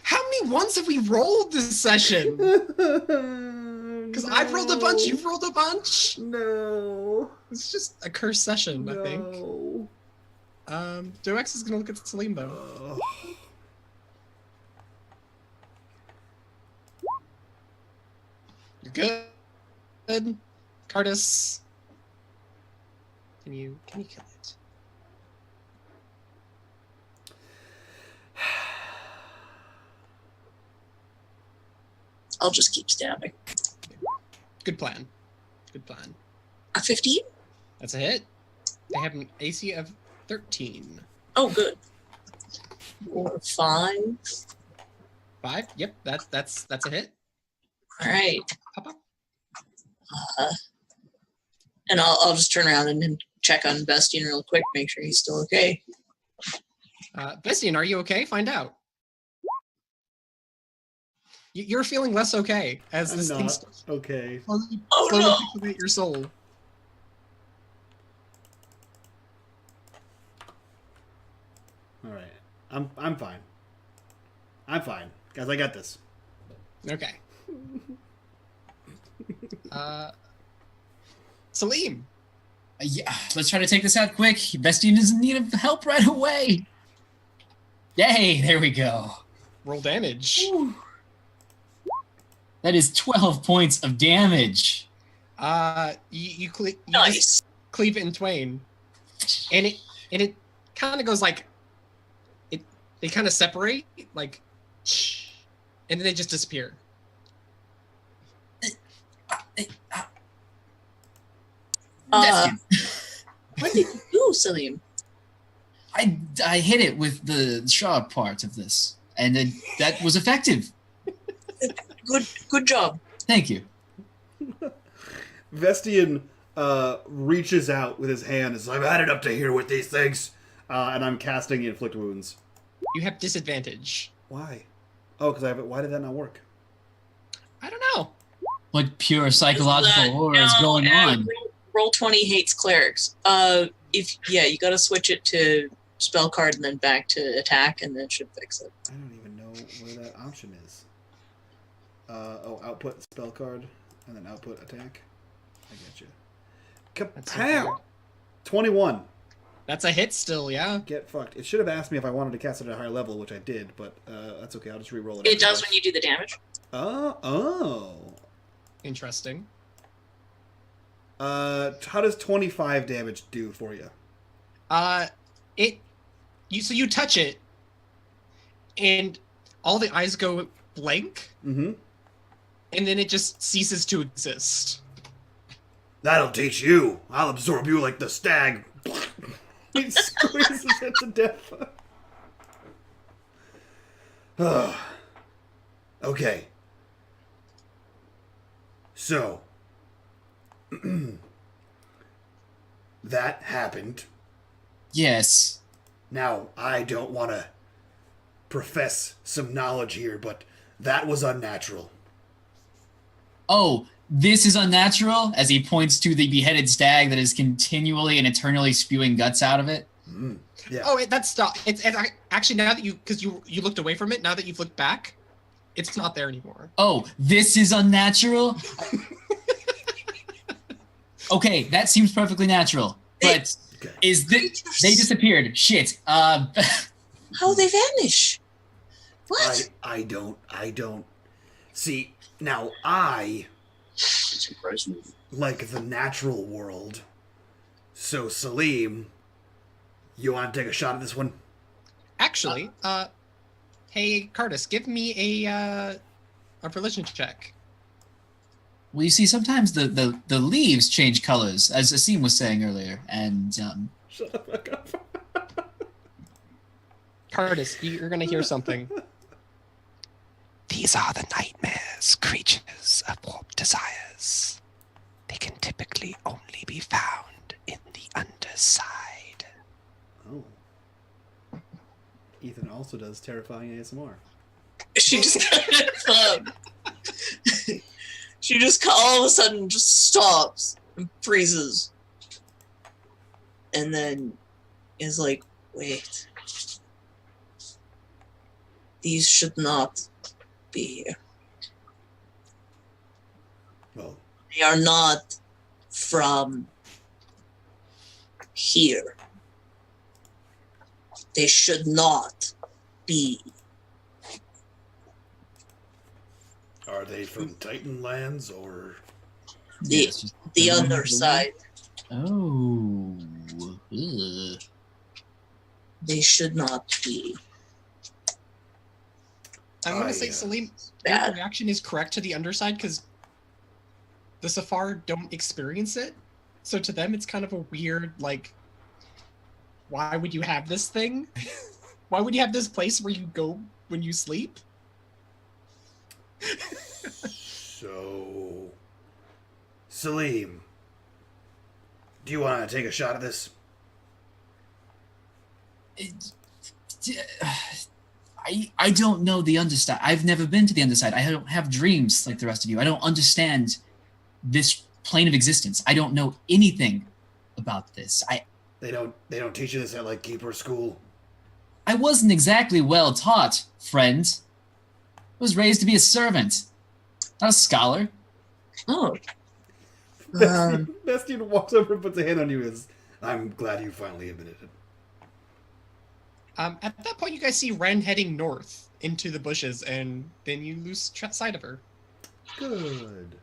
how many ones have we rolled this session? Because I've rolled a bunch, you've rolled a bunch. No. It's just a cursed session, I think. No. Doex is gonna look at Salim though. Oh. You're good. Cardis. Can you kill it? I'll just keep stabbing. Good plan. Good plan. A 15? That's a hit. They have an AC of 13. Oh, good. Or 5. 5? Yep, that's a hit. All right. Pop up. And I'll just turn around and then check on Bestian real quick, make sure he's still okay. Bestian, are you okay? Find out. You're feeling less okay as I'm this thing not okay. Oh, no. pixelate your soul. All right. I'm fine. I'm fine. Guys, I got this. Okay. Salim. Yeah, let's try to take this out quick. Bestian is in need of help right away. Yay, there we go. Roll damage. Whew. That is 12 points of damage. You just Nice. cleave it in twain, and it kind of goes like they kind of separate, like, and then they just disappear. Bestian. What did you do, Salim? I hit it with the sharp part of this, and that was effective. Good job. Thank you. Vestian reaches out with his hand and says, I've had it up to here with these things. And I'm casting Inflict Wounds. You have disadvantage. Why? Oh, because I have it. Why did that not work? I don't know. What pure psychological horror is going on? Roll 20 hates clerics. You gotta switch it to spell card and then back to attack, and then it should fix it. I don't even know where that option is. Output spell card, and then output attack. I get you. That's so Kapow! weird. 21. That's a hit still, yeah. Get fucked. It should have asked me if I wanted to cast it at a higher level, which I did, but that's okay. I'll just re-roll it. It does when you do the damage. Oh. Interesting. How does 25 damage do for you? You touch it, and all the eyes go blank, Mm-hmm. and then it just ceases to exist. That'll teach you. I'll absorb you like the stag. He squeezes it to death. Okay. So, that happened. Yes. Now, I don't want to profess some knowledge here, but that was unnatural. Oh, this is unnatural, as he points to the beheaded stag that is continually and eternally spewing guts out of it. Yeah. Oh, that's stop. It's actually, now that because you looked away from it, now that you've looked back, it's not there anymore. Oh, this is unnatural? Okay, that seems perfectly natural. But Okay. they disappeared. Shit. How they vanish? What? I don't. See, now I It's impressive. like the natural world. So, Salim, you want to take a shot at this one? Actually, hey, Cardis, give me a religion check. Well, you see, sometimes the leaves change colors, as Asim was saying earlier, and Shut the fuck up. Cardis, you're gonna hear something. These are the nightmares, creatures of warped desires. They can typically only be found in the underside. Oh. Ethan also does terrifying ASMR. She just kind of, she just all of a sudden just stops and freezes. And then is like, wait. These should not be here. Well, They are not from here. They should not be. are they from Titan lands or? The, it's just- the underside. Oh. Ugh. They should not be. I'm gonna say, Salim, your bad. reaction is correct to the underside because the Safar don't experience it. So to them, it's kind of a weird, like, why would you have this thing? Why would you have this place where you go when you sleep? So, Salim, do you want to take a shot at this? I don't know the underside. I've never been to the underside. I don't have dreams like the rest of you. I don't understand this plane of existence. I don't know anything about this. They don't teach you this at like Keeper School. I wasn't exactly well taught, friend. I was raised to be a servant, not a scholar. Oh. Bastian walks over and puts a hand on you. I'm glad you finally admitted it. At that point, you guys see Ren heading north into the bushes, and then you lose sight of her. Good.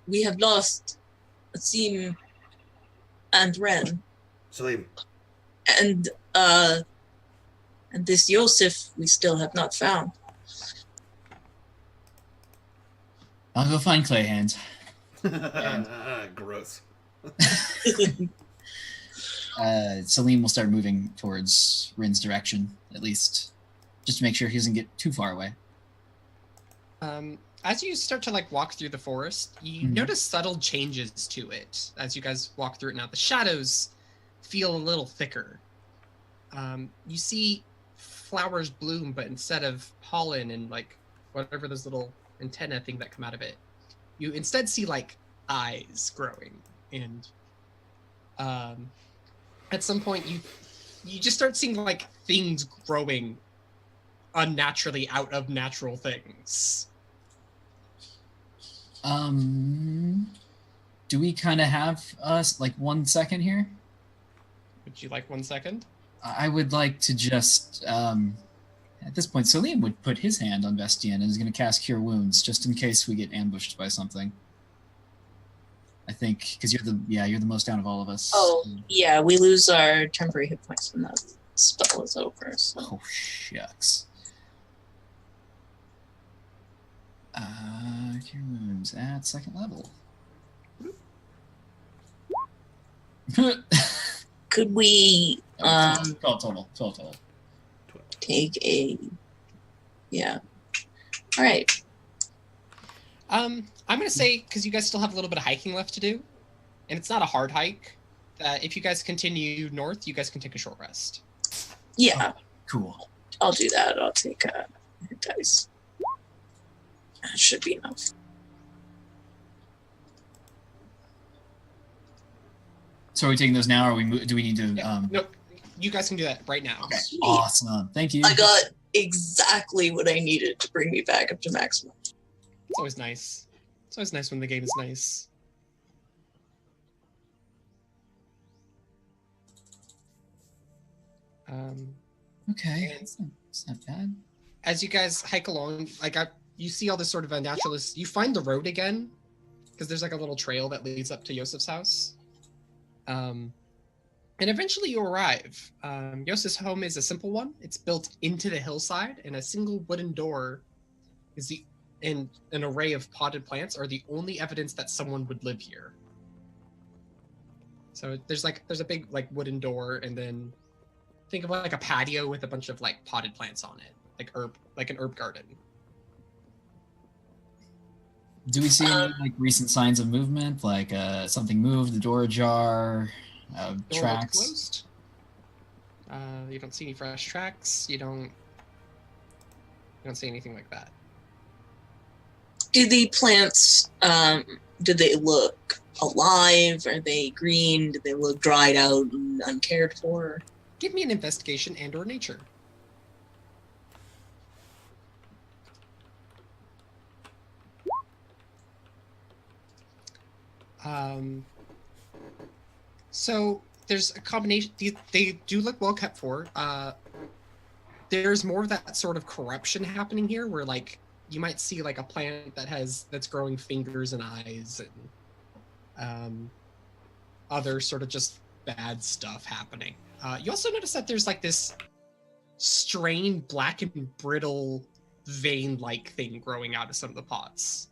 We have lost Asim and Ren. Salim. And this Yosef we still have not found. I'll go find Clay Hands. Gross. Salim will start moving towards Rin's direction, at least, just to make sure he doesn't get too far away. As you start to like walk through the forest, you notice subtle changes to it as you guys walk through it now. The shadows feel a little thicker. You see flowers bloom, but instead of pollen and like whatever those little antenna thing that come out of it, you instead see like eyes growing. And at some point you just start seeing like things growing unnaturally out of natural things. Do we kind of have like 1 second here? Would you like 1 second? I would like to just, at this point, Salim would put his hand on Vestian and is going to cast Cure Wounds, just in case we get ambushed by something. I think, because you're the most down of all of us. Oh, yeah, we lose our temporary hit points when that spell is over. So. Oh, shucks. Cure Wounds at 2nd level. Could we 12 total. take a... Yeah. All right. I'm going to say, because you guys still have a little bit of hiking left to do, and it's not a hard hike, that if you guys continue north, you guys can take a short rest. Yeah. Oh, cool. I'll do that. I'll take a hit dice. That should be enough. So are we taking those now, or do we need to... Nope. You guys can do that right now. Okay. Sweet. Awesome. Thank you. I got exactly what I needed to bring me back up to maximum. It's always nice. It's always nice when the game is nice. Okay. It's not bad. As you guys hike along, you see all this sort of a naturalist. You find the road again, because there's like a little trail that leads up to Yosef's house. And eventually you arrive. Yosef's home is a simple one. It's built into the hillside, and a single wooden door is and an array of potted plants are the only evidence that someone would live here. So there's a big like wooden door, and then think of like a patio with a bunch of like potted plants on it, like an herb garden. Do we see any like recent signs of movement, like something moved, the door ajar, Door tracks? closed. You don't see any fresh tracks. You don't see anything like that. Do the plants, do they look alive? Are they green? Do they look dried out and uncared for? Give me an investigation and/or nature. So there's a combination. They do look well kept for. There's more of that sort of corruption happening here, where like you might see like a plant that's growing fingers and eyes, and other sort of just bad stuff happening. You also notice that there's like this strained, black and brittle vein-like thing growing out of some of the pots.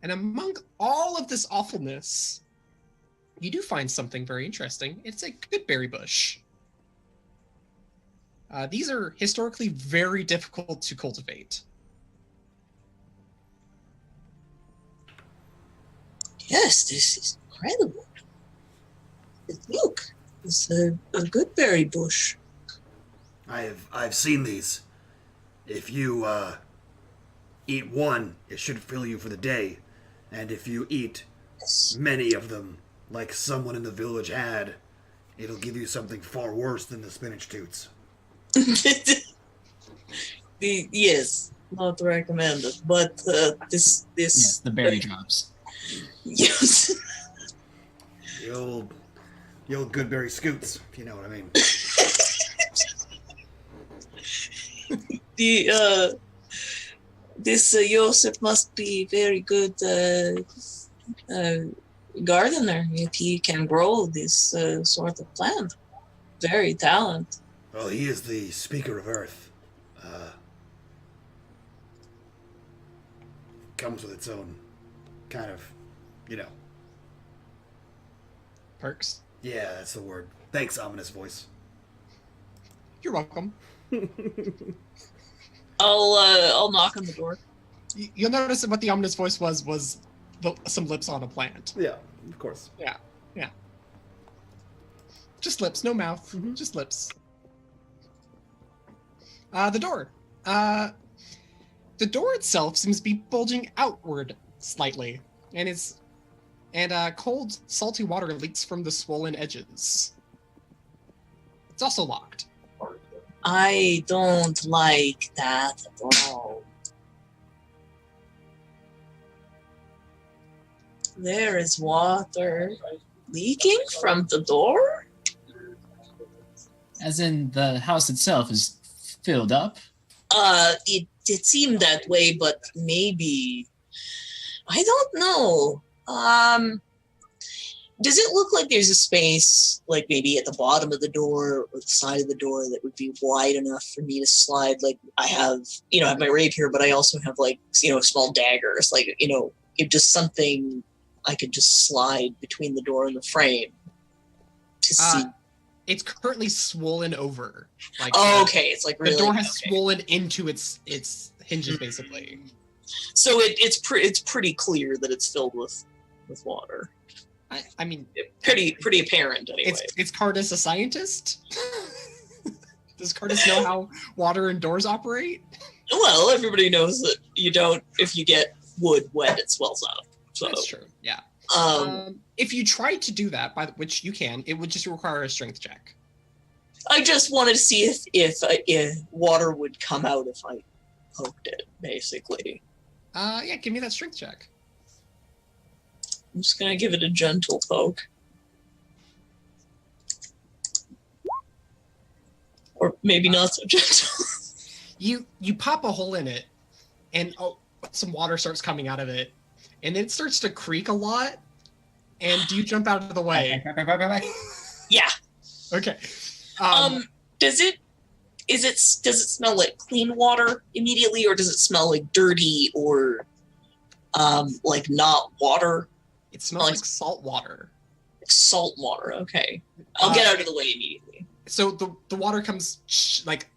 And among all of this awfulness, you do find something very interesting. It's a good berry bush. These are historically very difficult to cultivate. Yes, this is incredible. Look, it's a good berry bush. I've seen these. If you eat one, it should fill you for the day, and if you eat Yes. many of them, like someone in the village had, It'll give you something far worse than the spinach toots. Yes, not recommended. But this Yes, the berry drops. yes. The old Goodberry scoots, if you know what I mean. This Joseph must be very good gardener if he can grow this sort of plant. Very talented. Well, he is the speaker of Earth. Comes with its own kind of, Perks. Yeah, that's the word. Thanks, ominous voice. You're welcome. I'll knock on the door. You'll notice that what the ominous voice was some lips on a plant. Yeah, of course. Yeah. Just lips, no mouth. Just lips. The door. The door itself seems to be bulging outward slightly, and cold, salty water leaks from the swollen edges. It's also locked. I don't like that at all. There is water leaking from the door? As in, the house itself is filled up. It seemed that way, but maybe I don't know. Does it look like there's a space, like maybe at the bottom of the door or the side of the door, that would be wide enough for me to slide? Like I have my rapier, but I also have small daggers. Like if just something I could just slide between the door and the frame to see. It's currently swollen over. Like okay. It's like really, the door has swollen into its hinges, basically. So it's pretty clear that it's filled with water. I mean, pretty apparent anyway. Is Cardis a scientist? Does Cardis know how water and doors operate? Well, everybody knows that if you get wood wet, it swells up. So that's true. Yeah. If you tried to do that, which you can, it would just require a strength check. I just wanted to see if water would come out if I poked it, basically. Yeah, give me that strength check. I'm just gonna give it a gentle poke. Or maybe not so gentle. You pop a hole in it, and some water starts coming out of it, and it starts to creak a lot. And do you jump out of the way? Yeah. Okay. Does it smell like clean water immediately, or does it smell like dirty or like not water? It smells like salt water. Salt water. Okay. I'll get out of the way immediately. So the water comes like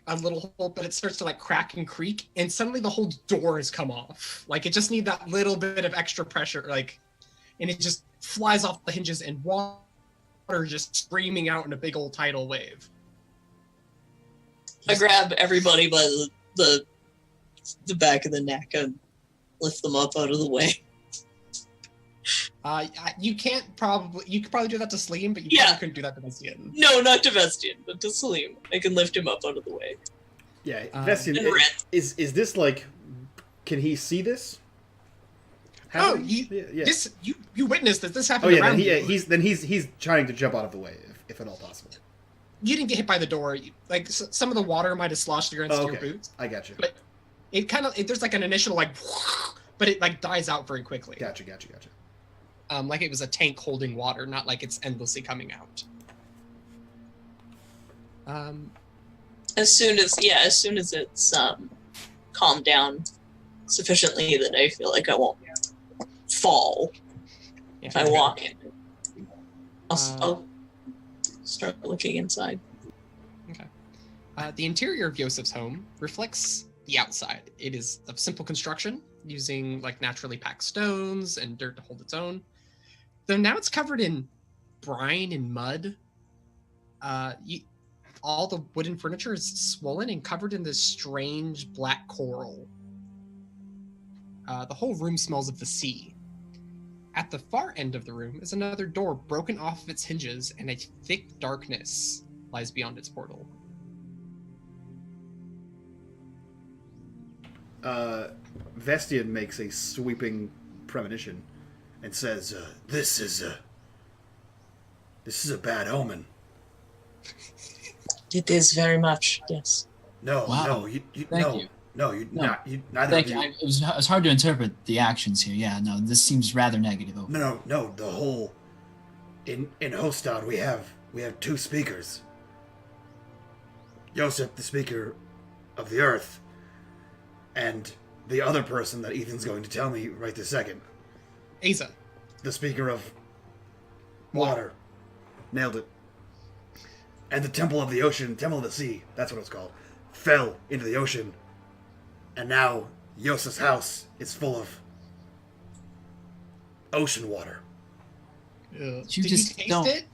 a little hole, but it starts to like crack and creak, and suddenly the whole door has come off. Like it just needs that little bit of extra pressure, and it just flies off the hinges, and water just screaming out in a big old tidal wave. I grab everybody by the back of the neck and lift them up out of the way. You could probably do that to Saleem, but you probably couldn't do that to Vestian. No, not to Vestian, but to Saleem. I can lift him up out of the way. Yeah, Vestian, is this like, can he see this? This you witnessed that this happened. Oh yeah, around he's trying to jump out of the way if at all possible. You didn't get hit by the door. Some of the water might have sloshed against your boots. I got you. But it there's like an initial but it like dies out very quickly. Gotcha. Like it was a tank holding water, not like it's endlessly coming out. As soon as it's calmed down sufficiently that I feel like I won't fall if I walk in. I'll start looking inside. Okay. The interior of Yosef's home reflects the outside. It is of simple construction, using like naturally packed stones and dirt to hold its own. Though now it's covered in brine and mud. All the wooden furniture is swollen and covered in this strange black coral. The whole room smells of the sea. At the far end of the room is another door broken off of its hinges, and a thick darkness lies beyond its portal. Vestian makes a sweeping premonition and says, "This is a bad omen." It is very much, yes. No, Wow. no, you Thank no, you. no, you No. not you. Neither Thank of you. you. It was hard to interpret the actions here. Yeah, no, this seems rather negative. No. The whole in Hostad we have two speakers. Joseph, the speaker of the earth, and the other person that Ethan's going to tell me right this second, Asa. the speaker of water. Nailed it. And the Temple of the Ocean, Temple of the Sea, that's what it's called, fell into the ocean. And now Yosa's house is full of ocean water. You Did just you taste don't. it?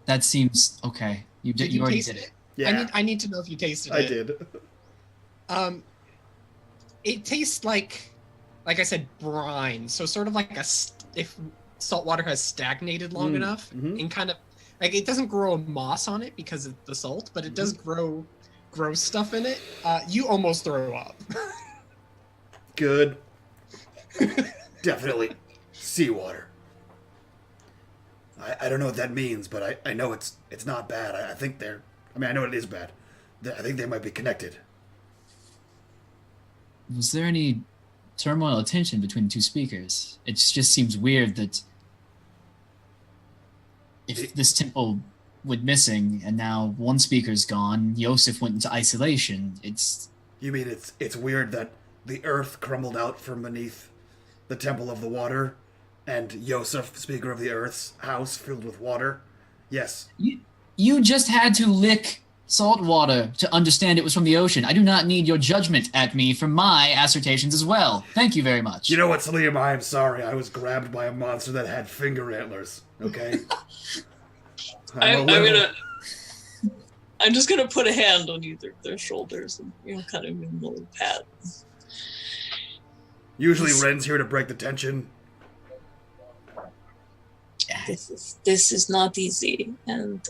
That seems okay. You Did you already taste did it? it. Yeah, I need to know if you tasted I it. did. It tastes like I said, brine. So sort of like if salt water has stagnated long enough and kind of like it doesn't grow a moss on it because of the salt, but it does grow stuff in it. You almost throw up. Good. Definitely seawater. I don't know what that means, but I know it's not bad. I think I know it is bad. I think they might be connected. Was there any turmoil or tension between the two speakers? It just seems weird that if this temple went missing and now one speaker's gone, Yosef went into isolation. You mean it's weird that the earth crumbled out from beneath the Temple of the Water, and Yosef, speaker of the earth's house, filled with water? Yes. You just had to lick salt water to understand it was from the ocean. I do not need your judgment at me for my assertions as well. Thank you very much. You know what, Salim? I am sorry. I was grabbed by a monster that had finger antlers. Okay. I'm just gonna put a hand on either of their shoulders and kind of give them a little pat. Usually Ren's here to break the tension. This is not easy, and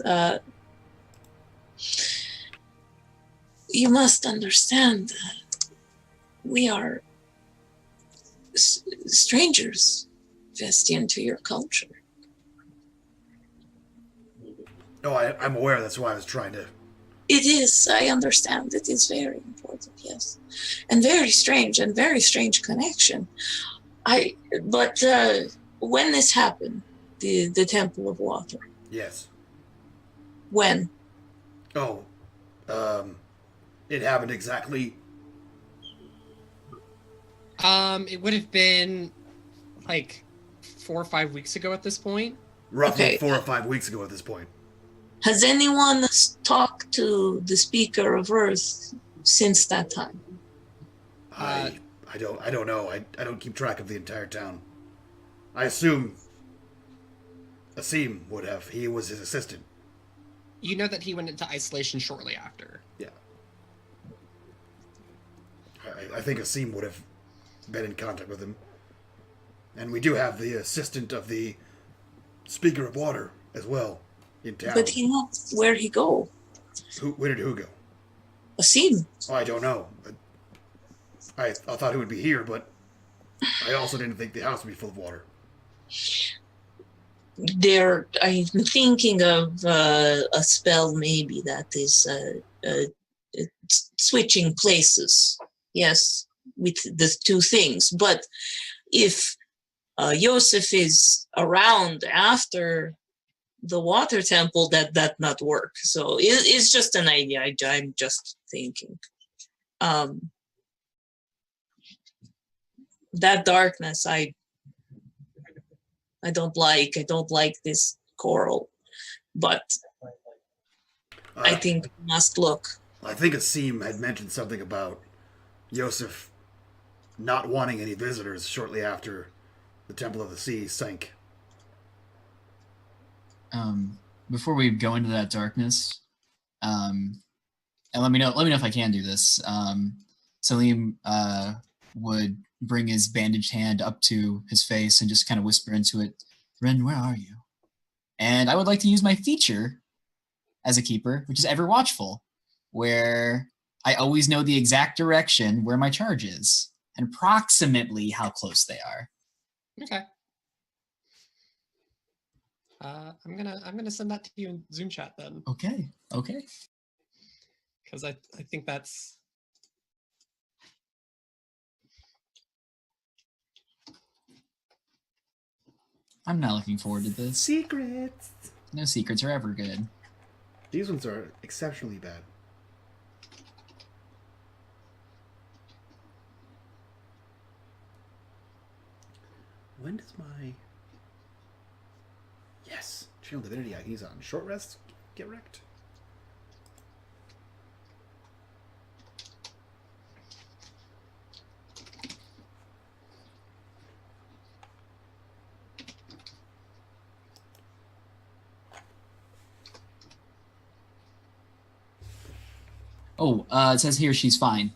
you must understand that we are strangers, Vestian, to your culture. No, I'm aware. That's why I was trying to. It is. I understand. It is very important. Yes, and very strange connection. But when this happened, the Temple of Water. Yes. When? Oh, it happened exactly. It would have been like 4 or 5 weeks ago at this point. Roughly Okay. 4 or 5 weeks ago at this point. Has anyone talked to the Speaker of Earth since that time? I don't know. I don't keep track of the entire town. I assume Asim would have. He was his assistant. You know that he went into isolation shortly after. Yeah. I think Asim would have been in contact with him. And we do have the assistant of the Speaker of Water as well in town. But he not where he go. Where did who go? Asim. Oh, I don't know. I thought he would be here, but I also didn't think the house would be full of water. I'm thinking of a spell maybe that is switching places. Yes, with the two things. But if Yosef is around after the water temple, that not work. So it's just an idea. I'm just thinking. That darkness, I don't like. I don't like this coral, but I think we must look. I think Asim had mentioned something about Yosef not wanting any visitors shortly after the Temple of the Sea sank. Before we go into that darkness, and let me know if I can do this. Salim would bring his bandaged hand up to his face and just kind of whisper into it, Ren, where are you? And I would like to use my feature as a keeper, which is Ever Watchful, where I always know the exact direction where my charge is and approximately how close they are. Okay. I'm gonna send that to you in Zoom chat then, Okay. because I think that's. I'm not looking forward to this. Secrets. No secrets are ever good. These ones are exceptionally bad. When does my... Yes. Channel Divinity, he's on short rest. Get wrecked. Oh, it says here she's fine.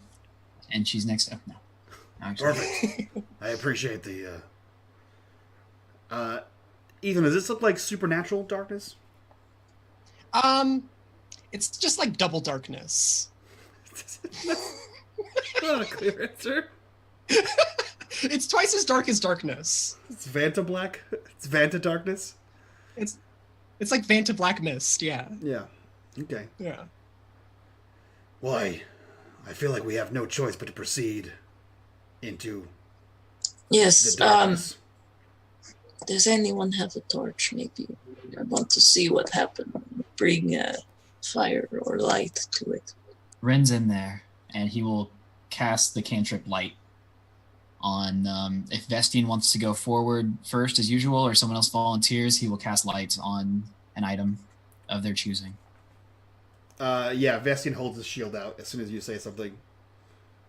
And she's next up now. Perfect. I appreciate the... Ethan, does this look like supernatural darkness? It's just like double darkness. Not a clear answer. It's twice as dark as darkness. It's Vanta Black. It's Vanta Darkness. It's like Vanta Black Mist, yeah. Yeah. Okay. Yeah. Why? I feel like we have no choice but to proceed into Yes. the darkness. Does anyone have a torch? Maybe I want to see what happened. Bring fire or light to it. Ren's in there, and he will cast the cantrip light on, if Vestian wants to go forward first as usual, or someone else volunteers, he will cast light on an item of their choosing. Yeah, Vestian holds his shield out as soon as you say something.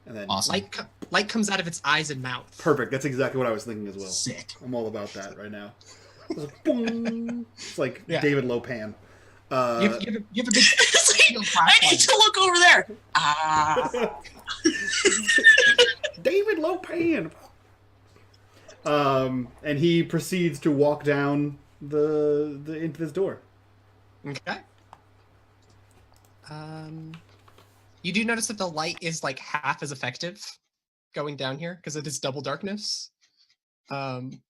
And then Awesome. Light comes out of its eyes and mouth. Perfect. That's exactly what I was thinking as well. Sick. I'm all about that right now. It's like, boom. It's like Yeah. David Lopan. You have a big It's like, shield I flashlight. need to look over there. Ah. David Lopan. And he proceeds to walk down the into this door. Okay. You do notice that the light is like half as effective going down here because it is double darkness. I'm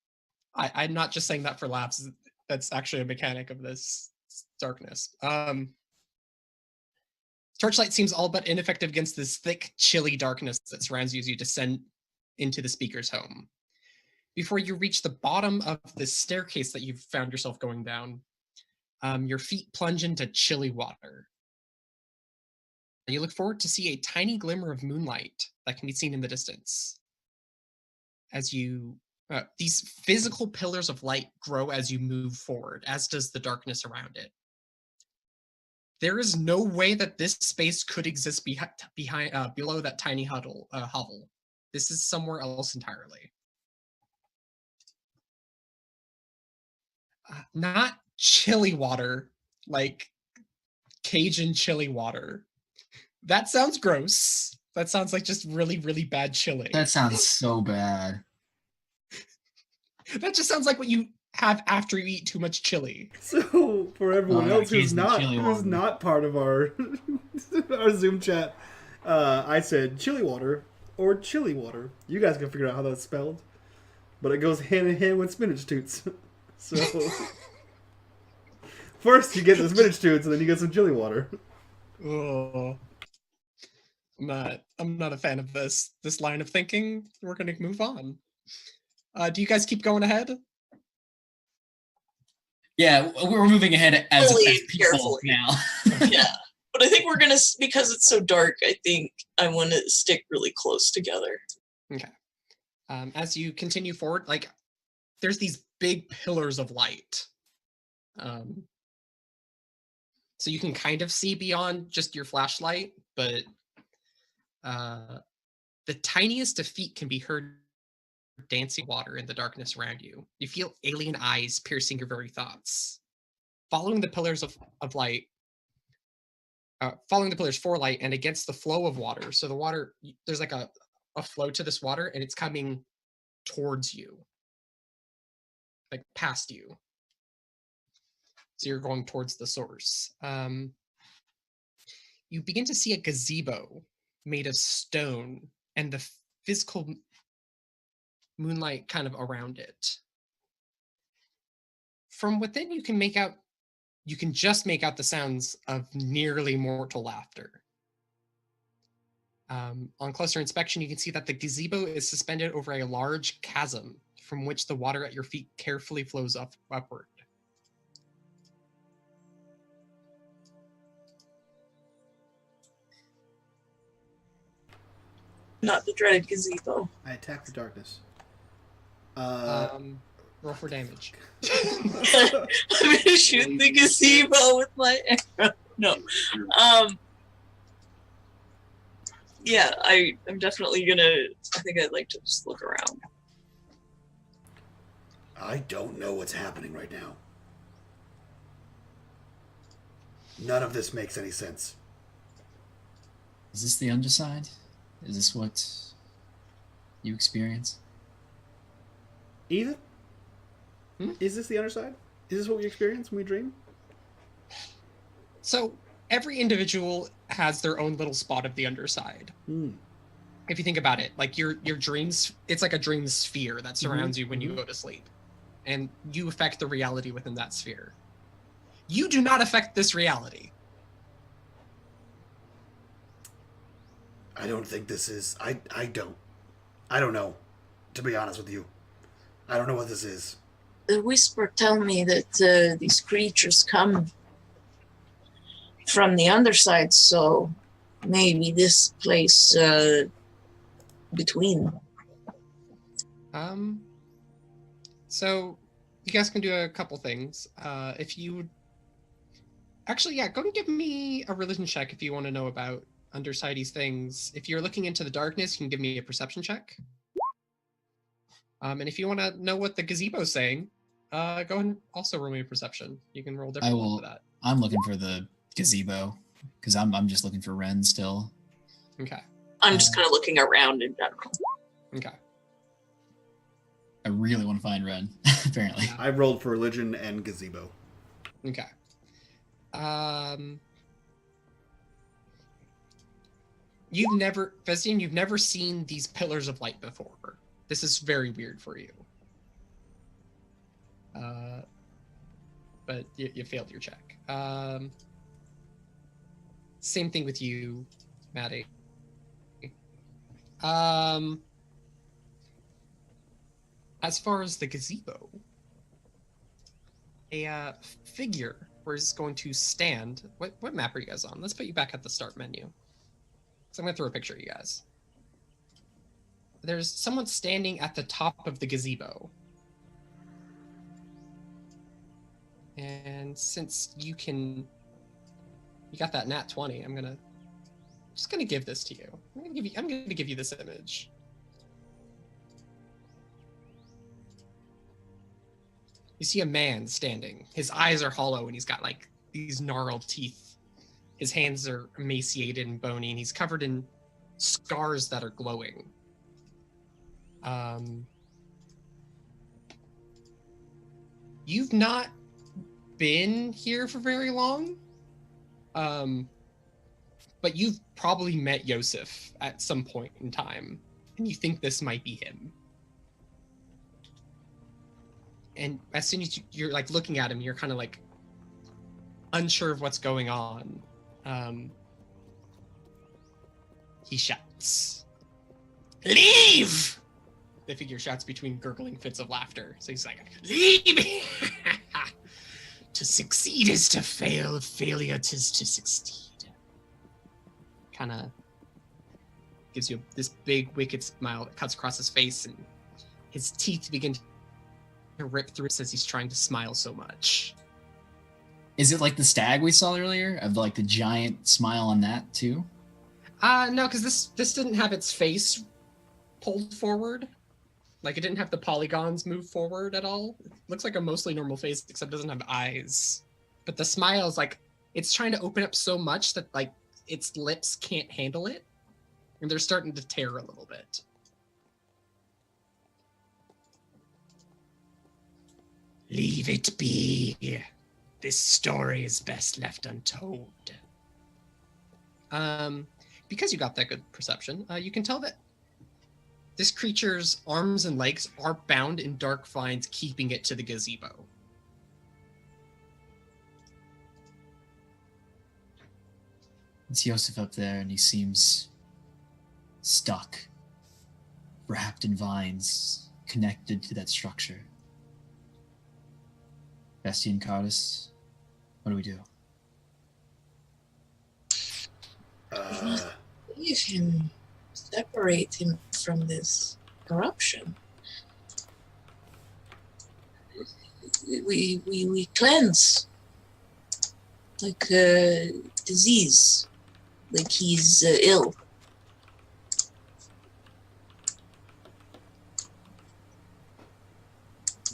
not just saying that for laughs. That's actually a mechanic of this darkness. Torchlight seems all but ineffective against this thick, chilly darkness that surrounds you as you descend into the speaker's home. Before you reach the bottom of this staircase that you've found yourself going down, your feet plunge into chilly water. You look forward to see a tiny glimmer of moonlight that can be seen in the distance. As you, these physical pillars of light grow as you move forward, as does the darkness around it. There is no way that this space could exist below that tiny hovel. This is somewhere else entirely. Not chilly water, like Cajun chili water. That sounds gross. That sounds like just really, really bad chili. That sounds so bad. That just sounds like what you have after you eat too much chili. So for everyone else who's occasionally chili water. not part of our our Zoom chat, I said chili water or chili water. You guys can figure out how that's spelled, but it goes hand in hand with spinach toots. So first you get the spinach toots, and then you get some chili water. Oh, I'm not a fan of this line of thinking. We're gonna move on. Do you guys keep going ahead? Yeah, we're moving ahead as Really people carefully. now. Yeah. But I think we're going to, because it's so dark, I think I want to stick really close together. Okay. As you continue forward, like there's these big pillars of light. So you can kind of see beyond just your flashlight, but the tiniest of feet can be heard dancing water in the darkness around you. You feel alien eyes piercing your very thoughts. Following the pillars of light, following the pillars for light and against the flow of water. So the water, there's like a a flow to this water, and it's coming towards you, like past you. So you're going towards the source. You begin to see a gazebo made of stone and the physical moonlight kind of around it. From within, you can just make out the sounds of nearly mortal laughter. On closer inspection, you can see that the gazebo is suspended over a large chasm from which the water at your feet carefully flows upward. Not the dreaded gazebo. I attack the darkness. Roll for damage. I'm gonna shoot the gazebo with my arrow. No. Yeah, I'm definitely gonna. I think I'd like to just look around. I don't know what's happening right now. None of this makes any sense. Is this the underside? Is this what you experience? Ethan? Is this the underside? Is this what we experience when we dream? So every individual has their own little spot of the underside. If you think about it, like your dreams, it's like a dream sphere that surrounds you when you go to sleep. And you affect the reality within that sphere. You do not affect this reality. I don't think this is... I don't know, to be honest with you. I don't know what this is. The whisper tell me that these creatures come from the underside, so maybe this place between. So you guys can do a couple things. If you actually, yeah, go and give me a religion check if you want to know about undersidey's things. If you're looking into the darkness, you can give me a perception check. And if you want to know what the gazebo's saying, go ahead and also roll me a perception. You can roll different for that. I'm looking for the gazebo because I'm just looking for Ren still. Okay. I'm just kind of looking around in general. Okay. I really want to find Ren, apparently. I rolled for religion and gazebo. Okay. Vestian, you've never seen these pillars of light before. This is very weird for you. But you failed your check. Same thing with you, Maddie. As far as the gazebo, a figure is going to stand. What map are you guys on? Let's put you back at the start menu. So I'm gonna throw a picture at you guys. There's someone standing at the top of the gazebo. And since you got that nat 20, I'm just gonna give this to you. I'm gonna give you this image. You see a man standing. His eyes are hollow and he's got like these gnarled teeth. His hands are emaciated and bony, and he's covered in scars that are glowing. You've not been here for very long, but you've probably met Yosef at some point in time, and you think this might be him. And as soon as you're like looking at him, you're kind of like unsure of what's going on. He shouts, "Leave!" The figure shouts between gurgling fits of laughter. So he's like, "Leave! To succeed is to fail. Failure tis to succeed." Kind of gives you this big, wicked smile that cuts across his face, and his teeth begin to rip through as he's trying to smile so much. Is it like the stag we saw earlier? Of like the giant smile on that too? No, because this didn't have its face pulled forward. Like it didn't have the polygons move forward at all. It looks like a mostly normal face, except it doesn't have eyes. But the smile is like, it's trying to open up so much that like its lips can't handle it. and they're starting to tear a little bit. Leave it be. This story is best left untold. Because you got that good perception, you can tell that this creature's arms and legs are bound in dark vines, keeping it to the gazebo. It's Yosef up there, and he seems stuck, wrapped in vines, connected to that structure. Bastian Cardis, what do we do? Leave him, separate him from this corruption. We cleanse like a disease, like he's ill.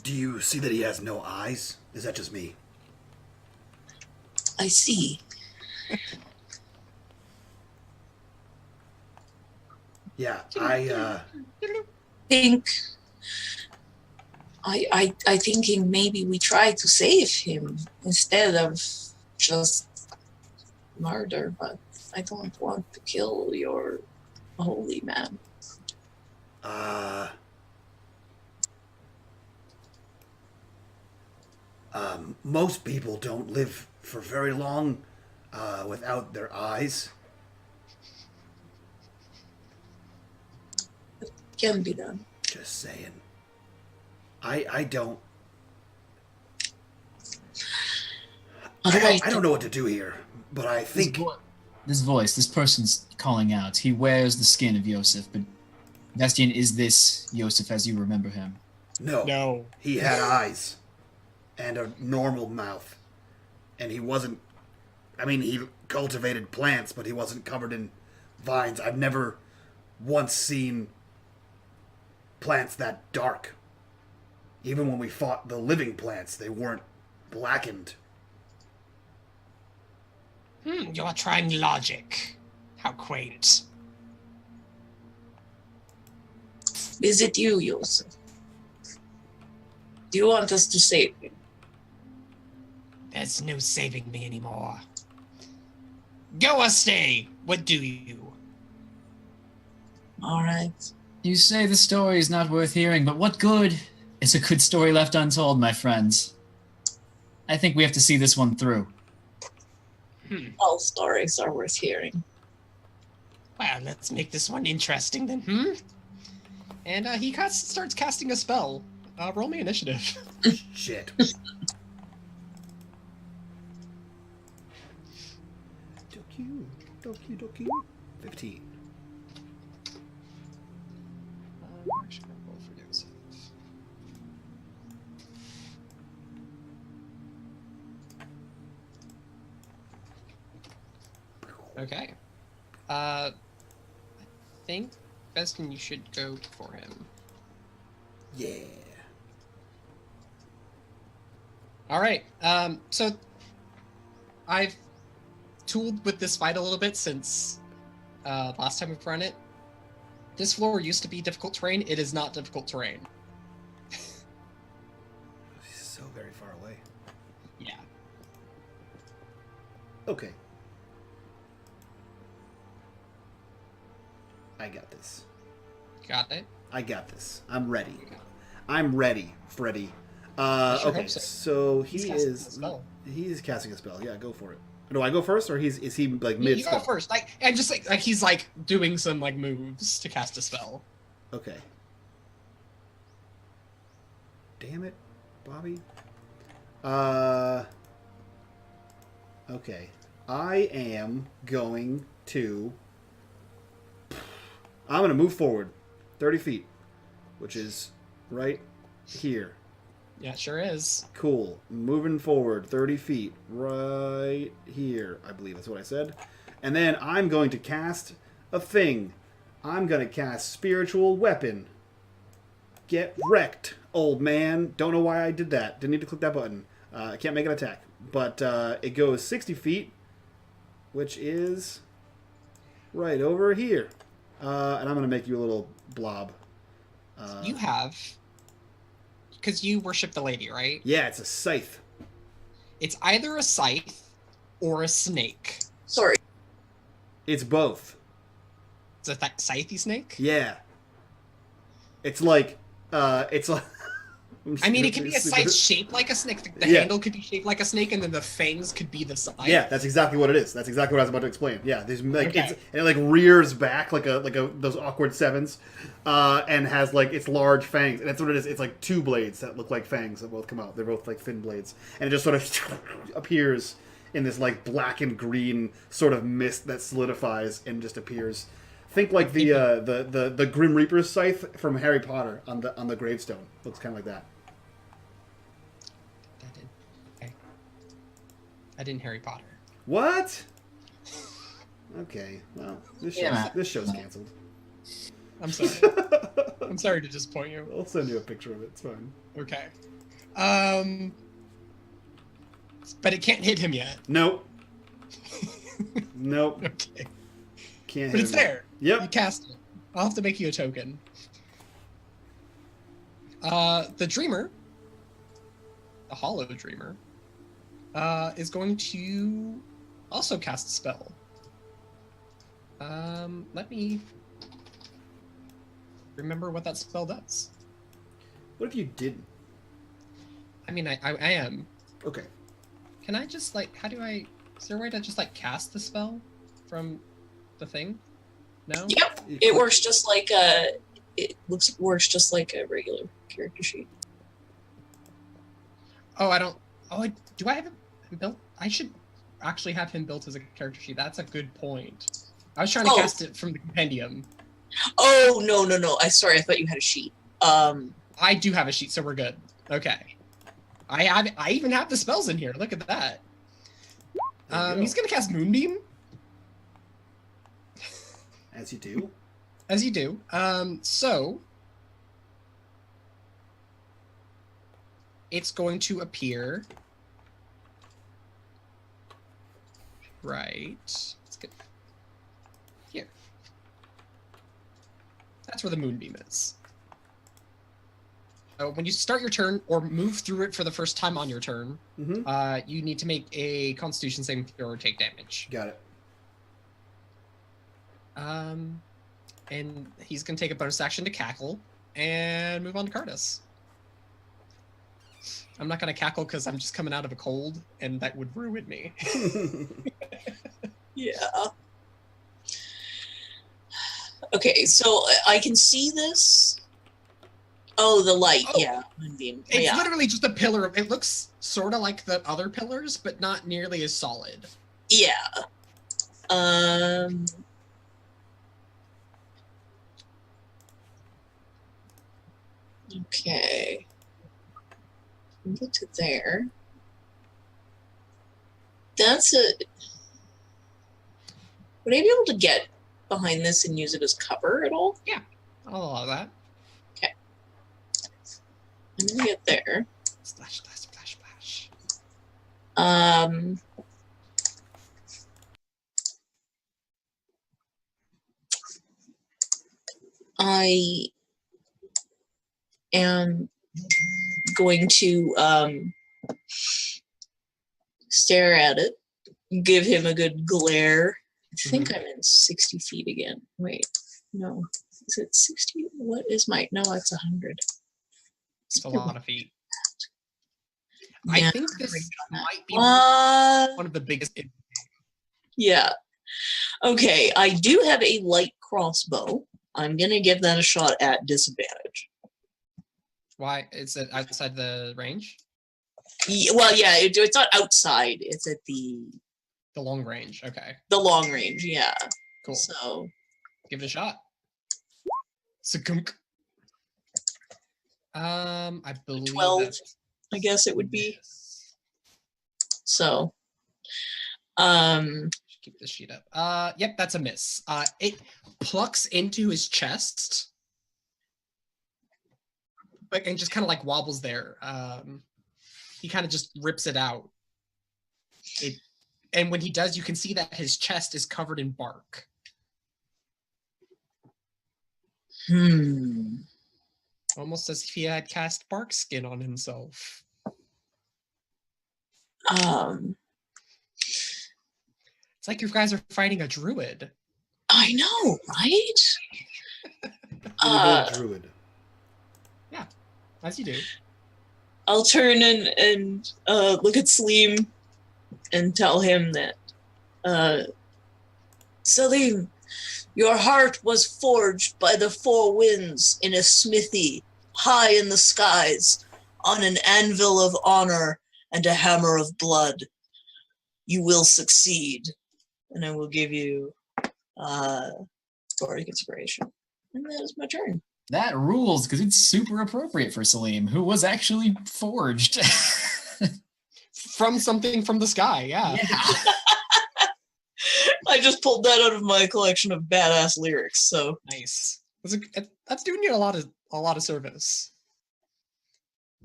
Do you see that he has no eyes? Is that just me? I see. Yeah, think I thinking maybe we try to save him instead of just murder, but I don't want to kill your holy man. Most people don't live for very long without their eyes. Can be done. Just saying. I don't. I don't know what to do here, but I think This voice, this person's calling out. He wears the skin of Yosef, but Bastian, is this Yosef as you remember him? no. He had eyes and a normal mouth, and he wasn't. I mean, he cultivated plants, but he wasn't covered in vines. I've never once seen plants that dark. Even when we fought the living plants, they weren't blackened. You are trying logic. How quaint. Is it you, Yosef? Do you want us to save him? There's no saving me anymore. Go or stay. What do you? All right. You say the story is not worth hearing, but what good is a good story left untold, my friends? I think we have to see this one through. All stories are worth hearing. Well, let's make this one interesting then, And he starts casting a spell. Roll me initiative. Shit. Doki. 15. Where should I roll for Yosef? Okay. I think, Beston, you should go for him. Yeah. All right. So I've tooled with this fight a little bit since last time we've run it. This floor used to be difficult terrain. It is not difficult terrain. He's so very far away. Yeah. Okay. I got this. Got it. I got this. I'm ready. I'm ready, Freddy. sure Okay, hope so. so He's he casting is. a spell. He's casting a spell. Yeah, go for it. Do I go first, or is he like mid You go spell? first. And just like he's like doing some like moves to cast a spell. Okay. Damn it, Bobby. Okay. I am going to. I'm going to move forward 30 feet, which is right here. Yeah, it sure is. Cool. Moving forward 30 feet right here. I believe that's what I said. And then I'm going to cast a thing. I'm going to cast Spiritual Weapon. Get wrecked, old man. Don't know why I did that. Didn't need to click that button. I can't make an attack. But it goes 60 feet, which is right over here. And I'm gonna make you a little blob. You have, because you worship the lady, right? Yeah, it's a scythe. It's either a scythe or a snake. Sorry. It's both. It's a scythy snake? Yeah. It's like, it's like. I mean, it could be a scythe shaped like a snake. The Yeah. handle could be shaped like a snake, and then the fangs could be the scythe. Yeah, that's exactly what it is. That's exactly what I was about to explain. Yeah, there's like Okay. and it like rears back like a those awkward sevens, and has like its large fangs, and that's what it is. It's like two blades that look like fangs that both come out. They're both like thin blades, and it just sort of appears in this like black and green sort of mist that solidifies and just appears. Think like the Grim Reaper's scythe from Harry Potter on the gravestone. Looks kind of like that. I didn't Harry Potter. What? Okay, well, this show's canceled. I'm sorry. I'm sorry to disappoint you. I'll send you a picture of it. It's fine. Okay. But it can't hit him yet. Nope. Nope. Okay. Can't But hit it's him. there. You Yep. cast it. I'll have to make you a token. The Dreamer, the Hollow Dreamer, is going to also cast a spell. Let me remember what that spell does. What if you didn't? I mean, I am. Okay. Can I just, like, how do I... Is there a way to just, like, cast the spell from the thing? No? Yep. It works just like works just like a regular character sheet. Oh, I don't... Oh, do I have him built? I should actually have him built as a character sheet. That's a good point. I was trying to cast it from the compendium. Oh, no. I thought you had a sheet. I do have a sheet, so we're good. Okay. I even have the spells in here. Look at that. He's gonna cast Moonbeam. As you do. As you do. So it's going to appear right. Let's get here. That's where the Moonbeam is. When you start your turn or move through it for the first time on your turn, you need to make a Constitution saving throw or take damage. Got it. And he's going to take a bonus action to cackle and move on to Cardus. I'm not going to cackle because I'm just coming out of a cold, and that would ruin me. Yeah. Okay, so I can see this. Oh, the light. Oh. Yeah. Moonbeam. It's literally just a pillar. It looks sort of like the other pillars, but not nearly as solid. Yeah. Okay. Get to there. That's a... Would I be able to get behind this and use it as cover at all? Yeah, I'll allow that. Okay. I'm gonna get there. Splash, splash, splash, splash. I am going to stare at it, give him a good glare. I think I'm in 60 feet again. Wait, no. Is it 60? What is my... No, it's 100. It's a lot of feet. Yeah, I think this might be one of the biggest... Yeah. Okay, I do have a light crossbow. I'm going to give that a shot at disadvantage. Why? Is it outside the range? Well, yeah, it's not outside. It's at the long range. Okay. The long range, yeah. Cool. So give it a shot. Sakunk. I believe 12, I guess it would be. So keep this sheet up. Yep, that's a miss. It plucks into his chest. And just kind of like wobbles there. He kind of just rips it out. And when he does, you can see that his chest is covered in bark. Almost as if he had cast bark skin on himself. It's like you guys are fighting a druid. I know, right? Innovative druid. Yeah, as you do. I'll turn and look at Salim and tell him that, Salim, your heart was forged by the four winds in a smithy high in the skies on an anvil of honor and a hammer of blood. You will succeed. And I will give you Bardic Inspiration. And that is my turn. That rules, because it's super appropriate for Salim, who was actually forged. From something from the sky, yeah. I just pulled that out of my collection of badass lyrics, so Nice. That's doing you a lot of service.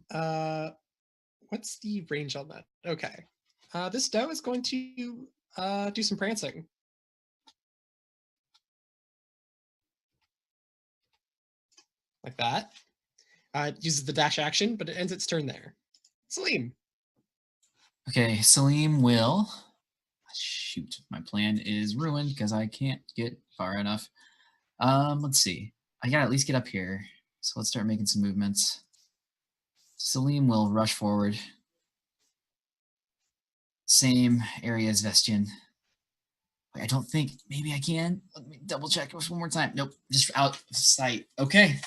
What's the range on that? Okay. This doe is going to do some prancing. Like that. It uses the dash action, but it ends its turn there. Salim. Okay, Salim will... Shoot, my plan is ruined because I can't get far enough. Let's see. I gotta at least get up here. So let's start making some movements. Salim will rush forward. Same area as Vestian. Wait, I don't think, maybe I can. Let me double check one more time. Nope, just out of sight. Okay.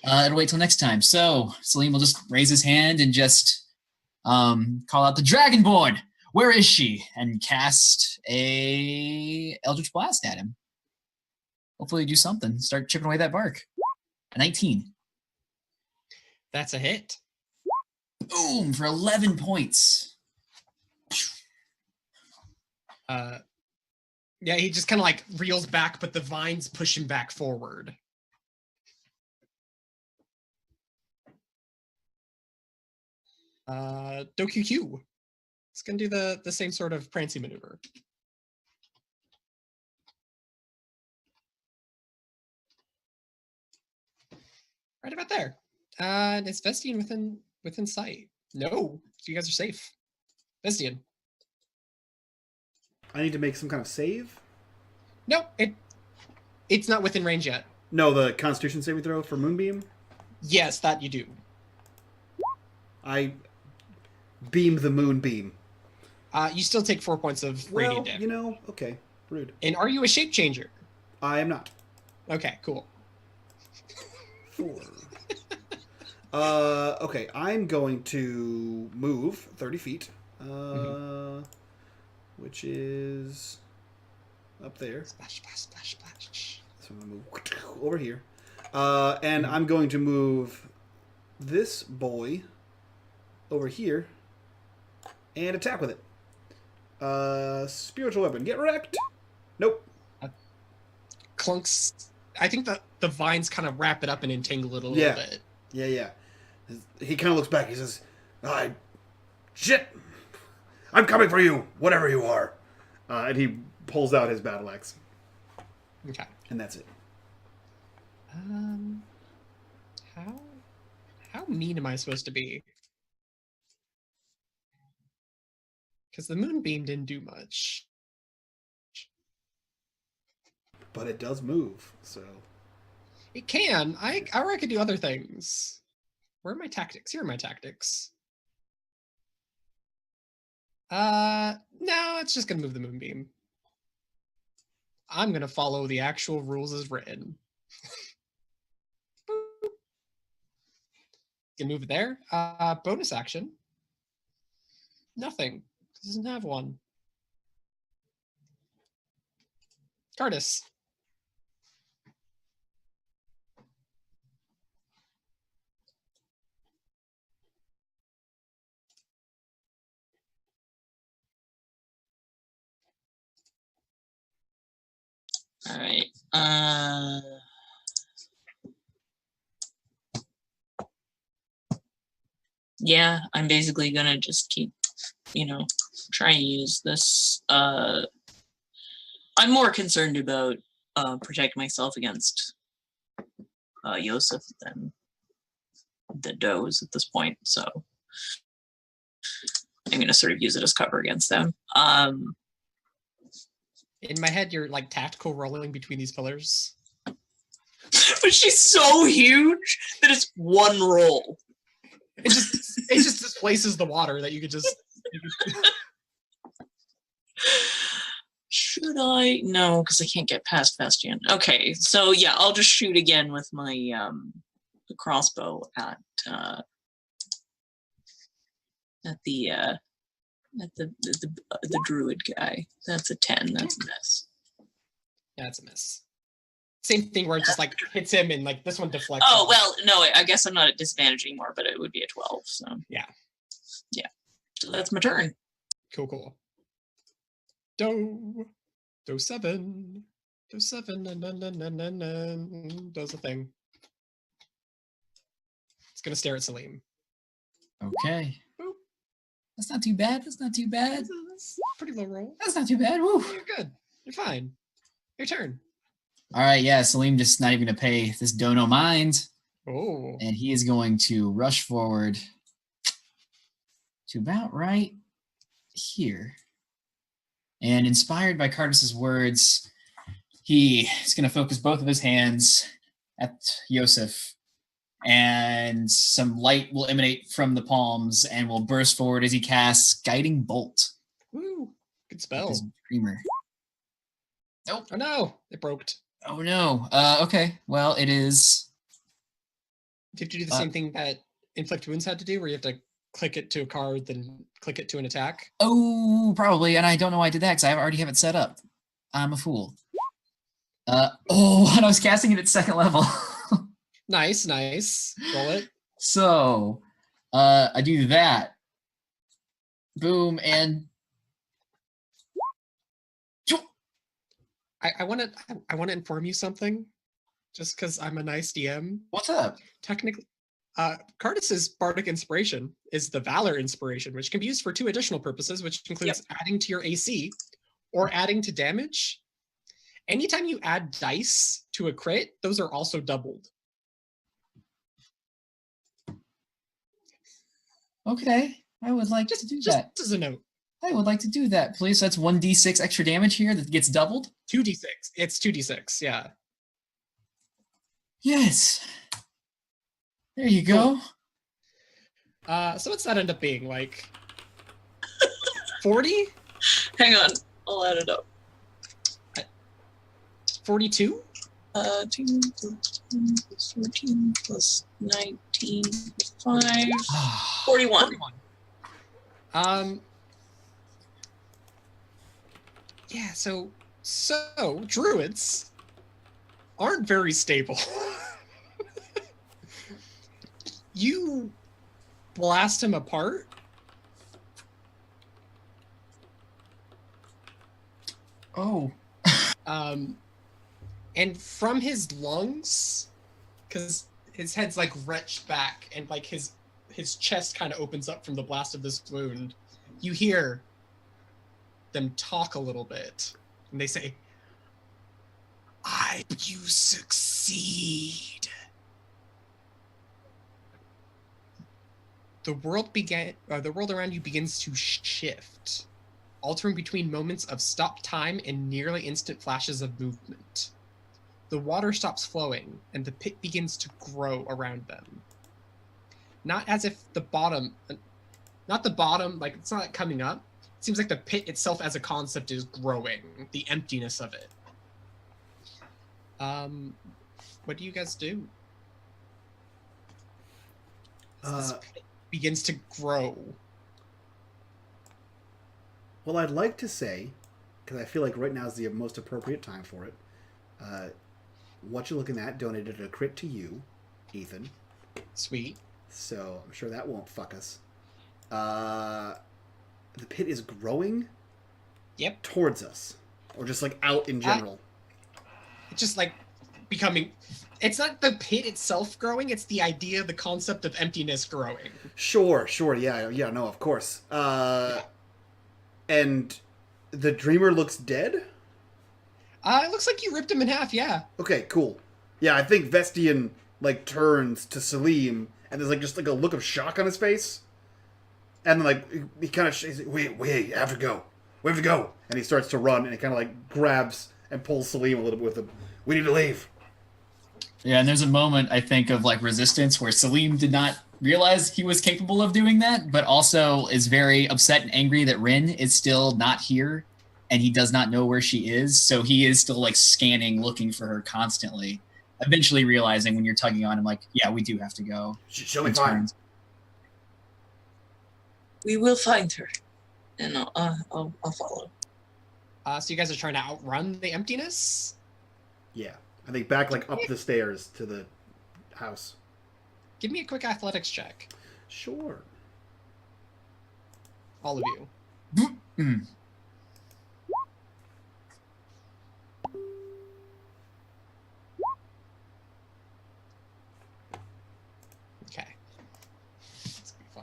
It'll wait till next time. So Salim will just raise his hand and just call out the Dragonborn. Where is she? And cast a Eldritch Blast at him. Hopefully do something. Start chipping away that bark. A 19. That's a hit. Boom, for 11 points. Yeah, he just kind of like reels back, but the vines push him back forward. DoQQ. It's gonna do the same sort of prancy maneuver. Right about there. Is Vestian within sight? No. So you guys are safe. Vestian. I need to make some kind of save? No, it's not within range yet. No, the Constitution saving throw for Moonbeam? Yes, that you do. I beam the Moonbeam. You still take 4 points of radiant damage. You know, okay. Rude. And are you a shape changer? I am not. Okay, cool. 4. Okay, I'm going to move 30 feet. Which is up there. Splash, splash, splash, splash. So I'm going to move over here. And I'm going to move this boy over here and attack with it. Spiritual weapon. Get wrecked. Nope. Clunks. I think the vines kind of wrap it up and entangle it a little bit. Yeah. He kind of looks back. He says, shit. I'm coming for you, whatever you are. And he pulls out his battle axe. Okay. And that's it. How mean am I supposed to be? Because the moonbeam didn't do much. But it does move, so... It can. Or I could do other things. Where are my tactics? Here are my tactics. No, it's just going to move the moonbeam. I'm going to follow the actual rules as written. Can move it there. Bonus action. Nothing. It doesn't have one. Cardis. all right. Yeah, I'm basically gonna just keep, try and use this. I'm more concerned about protecting myself against Yosef than the does at this point, so I'm going to sort of use it as cover against them. In my head, you're like tactical rolling between these pillars. But she's so huge that it's one roll. It just displaces the water that you could just. Should I? No, because I can't get past Bastion. Okay, so yeah, I'll just shoot again with my the crossbow at the druid guy. That's a 10. That's a miss. That's a miss. Same thing where it just like hits him and like this one deflects. Oh well, no, I guess I'm not at disadvantage anymore, but it would be a 12. So yeah. So that's my turn. Cool. Do 7. Do 7. Does a thing. It's gonna stare at Salim. Okay. Boop. That's not too bad. That's not too bad. That's pretty low roll. That's not too bad. Woo. You're good. You're fine. Your turn. All right, yeah, Salim just not even going to pay this dono mind. Oh. And he is going to rush forward to about right here. And inspired by Cardus's words, he is going to focus both of his hands at Yosef. And some light will emanate from the palms and will burst forward as he casts Guiding Bolt. Woo. Good spell. His dreamer. Nope. Oh no, it broke. Oh no. Okay. Well, it is. Do you have to do the same thing that Inflict Wounds had to do, where you have to click it to a card, then click it to an attack? Oh, probably. And I don't know why I did that because I already have it set up. I'm a fool. And I was casting it at second level. Nice. Roll it. So, I do that. Boom, and I want to inform you something, just because I'm a nice DM. What's up? Technically, Cardus's bardic inspiration is the Valor inspiration, which can be used for 2 additional purposes, which includes adding to your AC or adding to damage. Anytime you add dice to a crit, those are also doubled. Okay, I would like to do that. Just as a note. I would like to do that, please. So that's 1d6 extra damage here that gets doubled? 2d6. It's 2d6, yeah. Yes. There you go. So what's that end up being, like 40? Hang on, I'll add it up. 42? 2 plus 14 plus 19 plus 5. 41. Yeah, so druids aren't very stable. You blast him apart. Oh. And from his lungs, because his head's like wretched back and like his chest kind of opens up from the blast of this wound, you hear them talk a little bit. And they say, you succeed. The world around you begins to shift, altering between moments of stopped time and nearly instant flashes of movement. The water stops flowing, and the pit begins to grow around them. Not as if not the bottom, like it's not coming up. It seems like the pit itself as a concept is growing, the emptiness of it. What do you guys do? This pit begins to grow. Well, I'd like to say, because I feel like right now is the most appropriate time for it, what you're looking at donated a crit to you, Ethan. Sweet. So I'm sure that won't fuck us. The pit is growing. Yep. Towards us, or just like out in general. It's just like becoming. It's not the pit itself growing. It's the idea, the concept of emptiness growing. Sure. Yeah. No, of course. And the dreamer looks dead. It looks like you ripped him in half. Yeah. Okay, cool. Yeah, I think Vestian like turns to Salim, and there's like just like a look of shock on his face, and then like he kind of he's like, wait, I have to go, we have to go, and he starts to run, and he kind of like grabs and pulls Salim a little bit with him. We need to leave. Yeah, and there's a moment, I think, of like resistance where Salim did not realize he was capable of doing that, but also is very upset and angry that Rin is still not here and he does not know where she is. So he is still like scanning, looking for her constantly. Eventually realizing when you're tugging on him, like, yeah, we do have to go. She'll be fine. We will find her, and I'll follow. So you guys are trying to outrun the emptiness? Yeah. I think back like up the stairs to the house. Give me a quick athletics check. Sure. All of you. Okay. This will be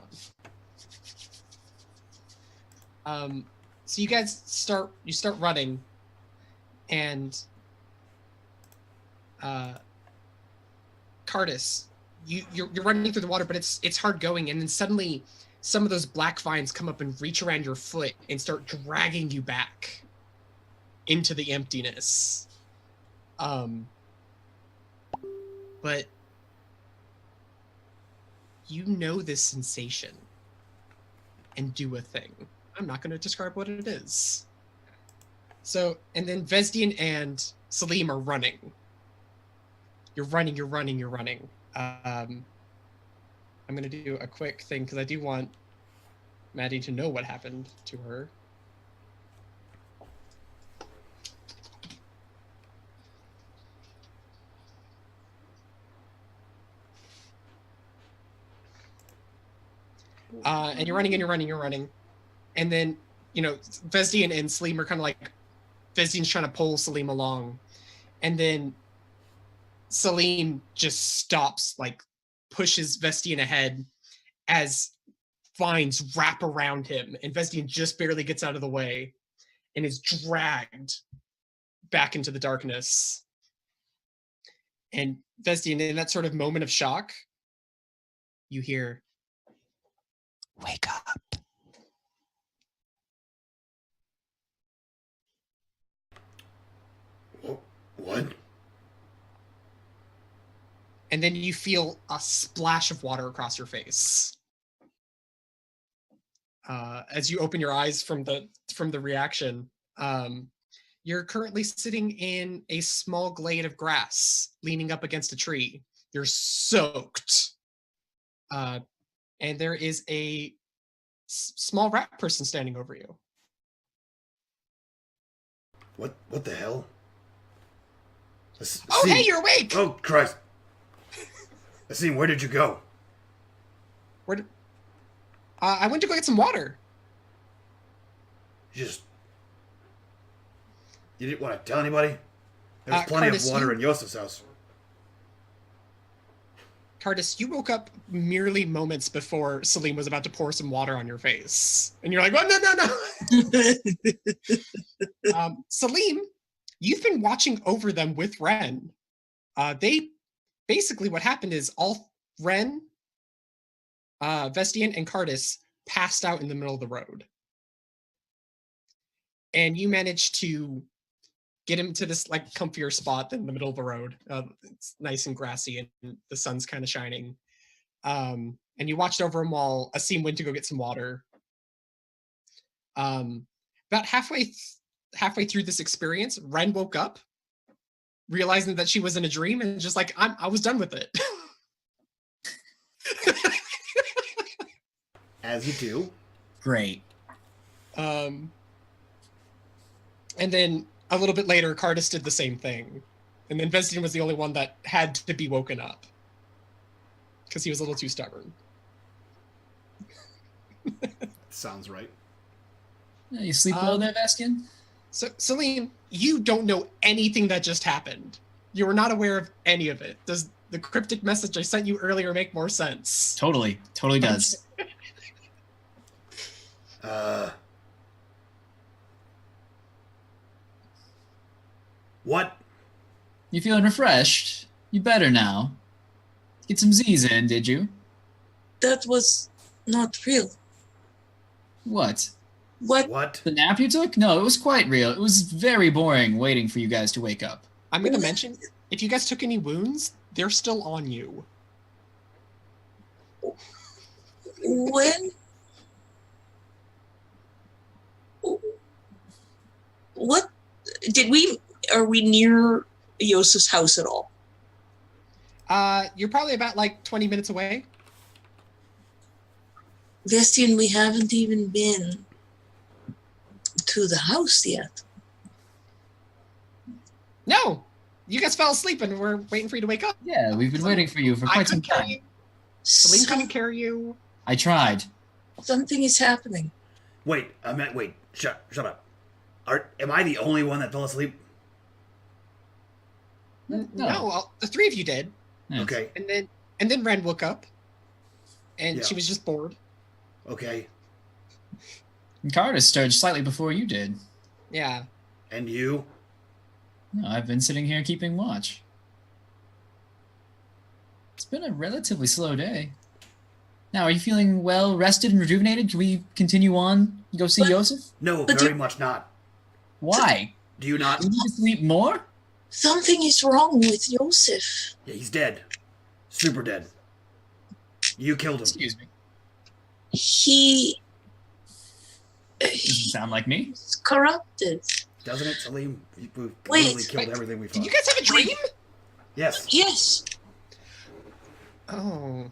fun. So you guys start running, and Cardis, you're running through the water, but it's hard going, and then suddenly some of those black vines come up and reach around your foot and start dragging you back into the emptiness. But you know this sensation and do a thing. I'm not going to describe what it is. So, and then Vesdian and Salim are running. You're running. I'm going to do a quick thing because I do want Maddie to know what happened to her. And you're running. And then, Vesdian and Salim are kind of like, Vesdian's trying to pull Salim along. And then Salim just stops, like pushes Vesdian ahead as vines wrap around him. And Vesdian just barely gets out of the way and is dragged back into the darkness. And Vesdian, in that sort of moment of shock, you hear, "Wake up." What? And then you feel a splash of water across your face. As you open your eyes from the reaction, you're currently sitting in a small glade of grass, leaning up against a tree. You're soaked. And there is a small rat person standing over you. What the hell? Oh, hey, you're awake! Oh, Christ. Asim, where did you go? I went to go get some water. You didn't want to tell anybody? There's plenty Cardis, of water in Yosef's house. Cardis, you woke up merely moments before Salim was about to pour some water on your face. And you're like, oh, no. Salim, you've been watching over them with Ren. They basically, what happened is all Ren, Vestian, and Cardis passed out in the middle of the road. And you managed to get him to this like comfier spot in the middle of the road. It's nice and grassy and the sun's kind of shining. And you watched over him while Asim went to go get some water. About halfway through this experience, Ren woke up, realizing that she was in a dream, and just like, I was done with it. As you do. Great. And then a little bit later, Cardis did the same thing. And then Vestian was the only one that had to be woken up. Because he was a little too stubborn. Sounds right. You sleep well there, Vestian? So, Celine, you don't know anything that just happened. You were not aware of any of it. Does the cryptic message I sent you earlier make more sense? Totally does. What? You feeling refreshed? You better now. Get some Z's in, did you? That was not real. What? What? What? The nap you took? No, it was quite real. It was very boring waiting for you guys to wake up. I'm gonna mention, if you guys took any wounds, they're still on you. When? What? Are we near Yosef's house at all? You're probably about like 20 minutes away. Vestian, we haven't even been to the house yet. No! You guys fell asleep and we're waiting for you to wake up. Yeah, we've been waiting for you for I quite some couldn't carry time. you. Celine Some- couldn't carry you. I tried. Something is happening. Wait, wait. Shut up. Am I the only one that fell asleep? No, the three of you did. Yes. Okay. And then Ren woke up. And Yeah. she was just bored. Okay. And Carter stirred slightly before you did. Yeah. And you? No, I've been sitting here keeping watch. It's been a relatively slow day. Now, are you feeling well rested and rejuvenated? Can we continue on and go see But- Yosef? No, But very you- much not. Why? Do you not? Do we need to sleep more? Something is wrong with Yosef. Yeah, he's dead. Super dead. You killed him. Excuse me. He Doesn't sound like me. is corrupted. Doesn't it, Salim? We Wait, literally killed everything we Did fought. you guys have a dream? Yes. Yes, Oh.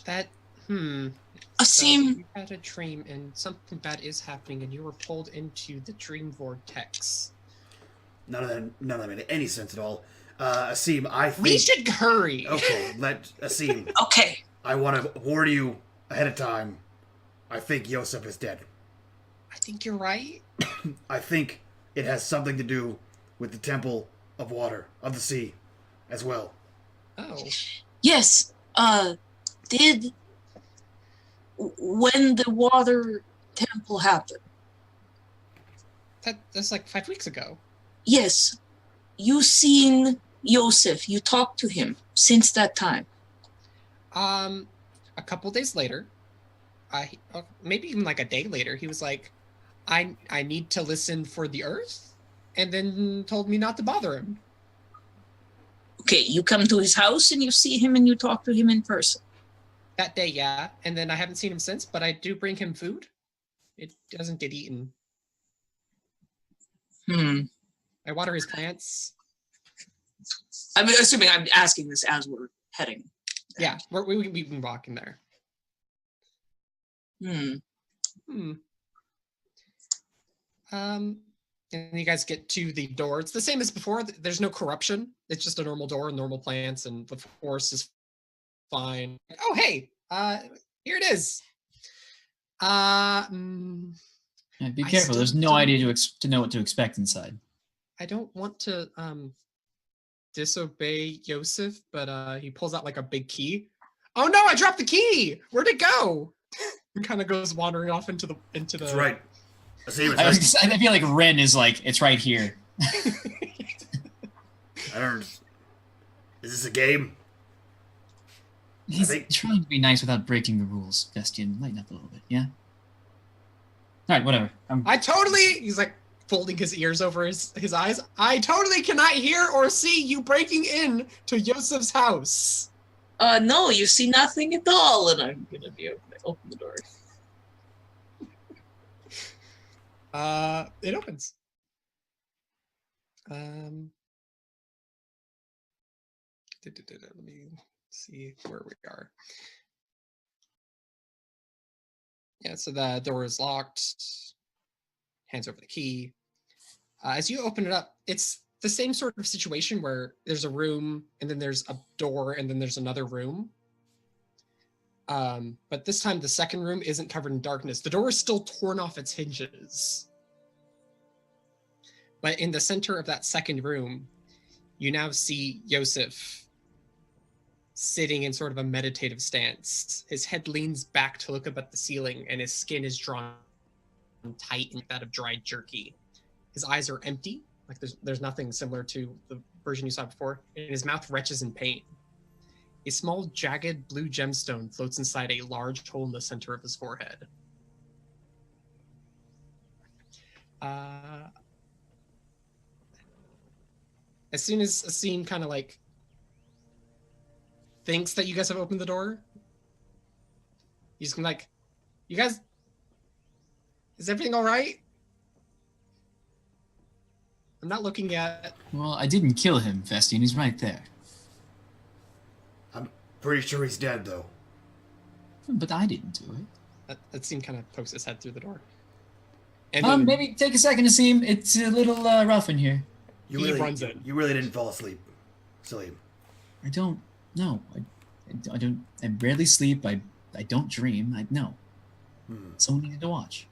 That, So Asim. you had a dream and something bad is happening and you were pulled into the dream vortex. None of that made any sense at all. Asim, I think... We should hurry. Okay, Asim, Okay. I want to warn you ahead of time. I think Yosef is dead. I think you're right. I think it has something to do with the Temple of Water, of the Sea, as well. Oh. Yes. When the water temple happened? That's like 5 weeks ago. Yes. You seen Yosef. You talked to him since that time. A couple days later, maybe even like a day later, he was like, I need to listen for the earth, and then told me not to bother him. Okay, you come to his house and you see him and you talk to him in person. That day, yeah. And then I haven't seen him since, but I do bring him food. It doesn't get eaten. I water his plants. I'm assuming I'm asking this as we're heading. Yeah, we've been walking there. And you guys get to the door. It's the same as before. There's no corruption. It's just a normal door and normal plants, and the forest is fine. Oh, hey, here it is. Yeah, be I careful. There's still no don't- idea to know what to expect inside. I don't want to disobey Yosef, but he pulls out like a big key. Oh no, I dropped the key. Where'd it go? And kind of goes wandering off into the. That's right. Asim, I it's right. feel like Ren is like, it's right here. I don't... Is this a game? He's think- trying to be nice without breaking the rules. Vestian, lighten up a little bit, yeah? Alright, whatever. He's like folding his ears over his eyes. I totally cannot hear or see you breaking in to Yosef's house. No, you see nothing at all, and I'm gonna be open the door. It opens. Let me see where we are. Yeah, so the door is locked. Hands over the key. As you open it up, it's the same sort of situation where there's a room and then there's a door and then there's another room. But this time the second room isn't covered in darkness. The door is still torn off its hinges. But in the center of that second room, you now see Yosef sitting in sort of a meditative stance. His head leans back to look up at the ceiling, and his skin is drawn tight and that of dried jerky. His eyes are empty, like there's nothing similar to the version you saw before, and his mouth retches in pain. A small, jagged blue gemstone floats inside a large hole in the center of his forehead. As soon as Asim kind of like thinks that you guys have opened the door, he's like, "You guys, is everything all right?" I'm not looking yet. Well, I didn't kill him, Vestian. He's right there. I'm pretty sure he's dead, though. But I didn't do it. Asim kind of pokes his head through the door. And then Maybe take a second, Asim. It's a little rough in here. he runs in. You really didn't fall asleep, Salim. I don't. No, I don't. I rarely sleep. I don't dream. No. Someone needed to watch.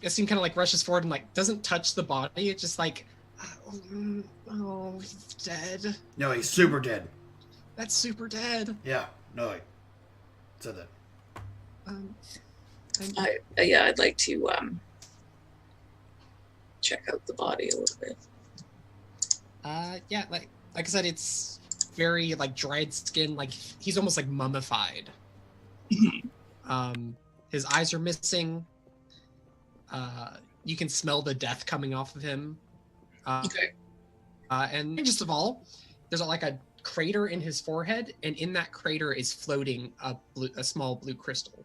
Asim kind of like rushes forward and like doesn't touch the body. It's just like, oh, he's dead. No, he's super dead. That's super dead. Yeah, no, I said that. I'd like to check out the body a little bit. Yeah, like I said, it's very like dried skin. Like he's almost like mummified. His eyes are missing. You can smell the death coming off of him. Okay. And just of all, there's like a crater in his forehead, and in that crater is floating a small blue crystal.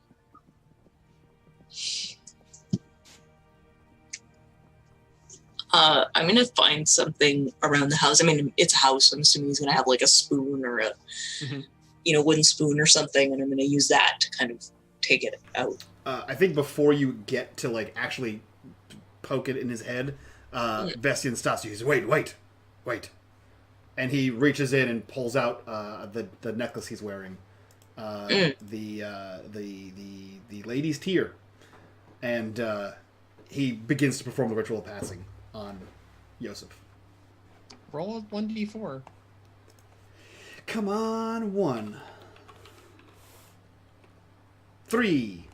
I'm gonna find something around the house. I mean, it's a house. I'm assuming he's gonna have like a spoon or a, wooden spoon or something, and I'm gonna use that to kind of take it out. I think before you get to like actually poke it in his head, Vestian stops you. He says, "Wait," and he reaches in and pulls out the necklace he's wearing, the lady's tear, and he begins to perform the ritual of passing on Yosef. Roll a 1d4. Come on, 1. 3.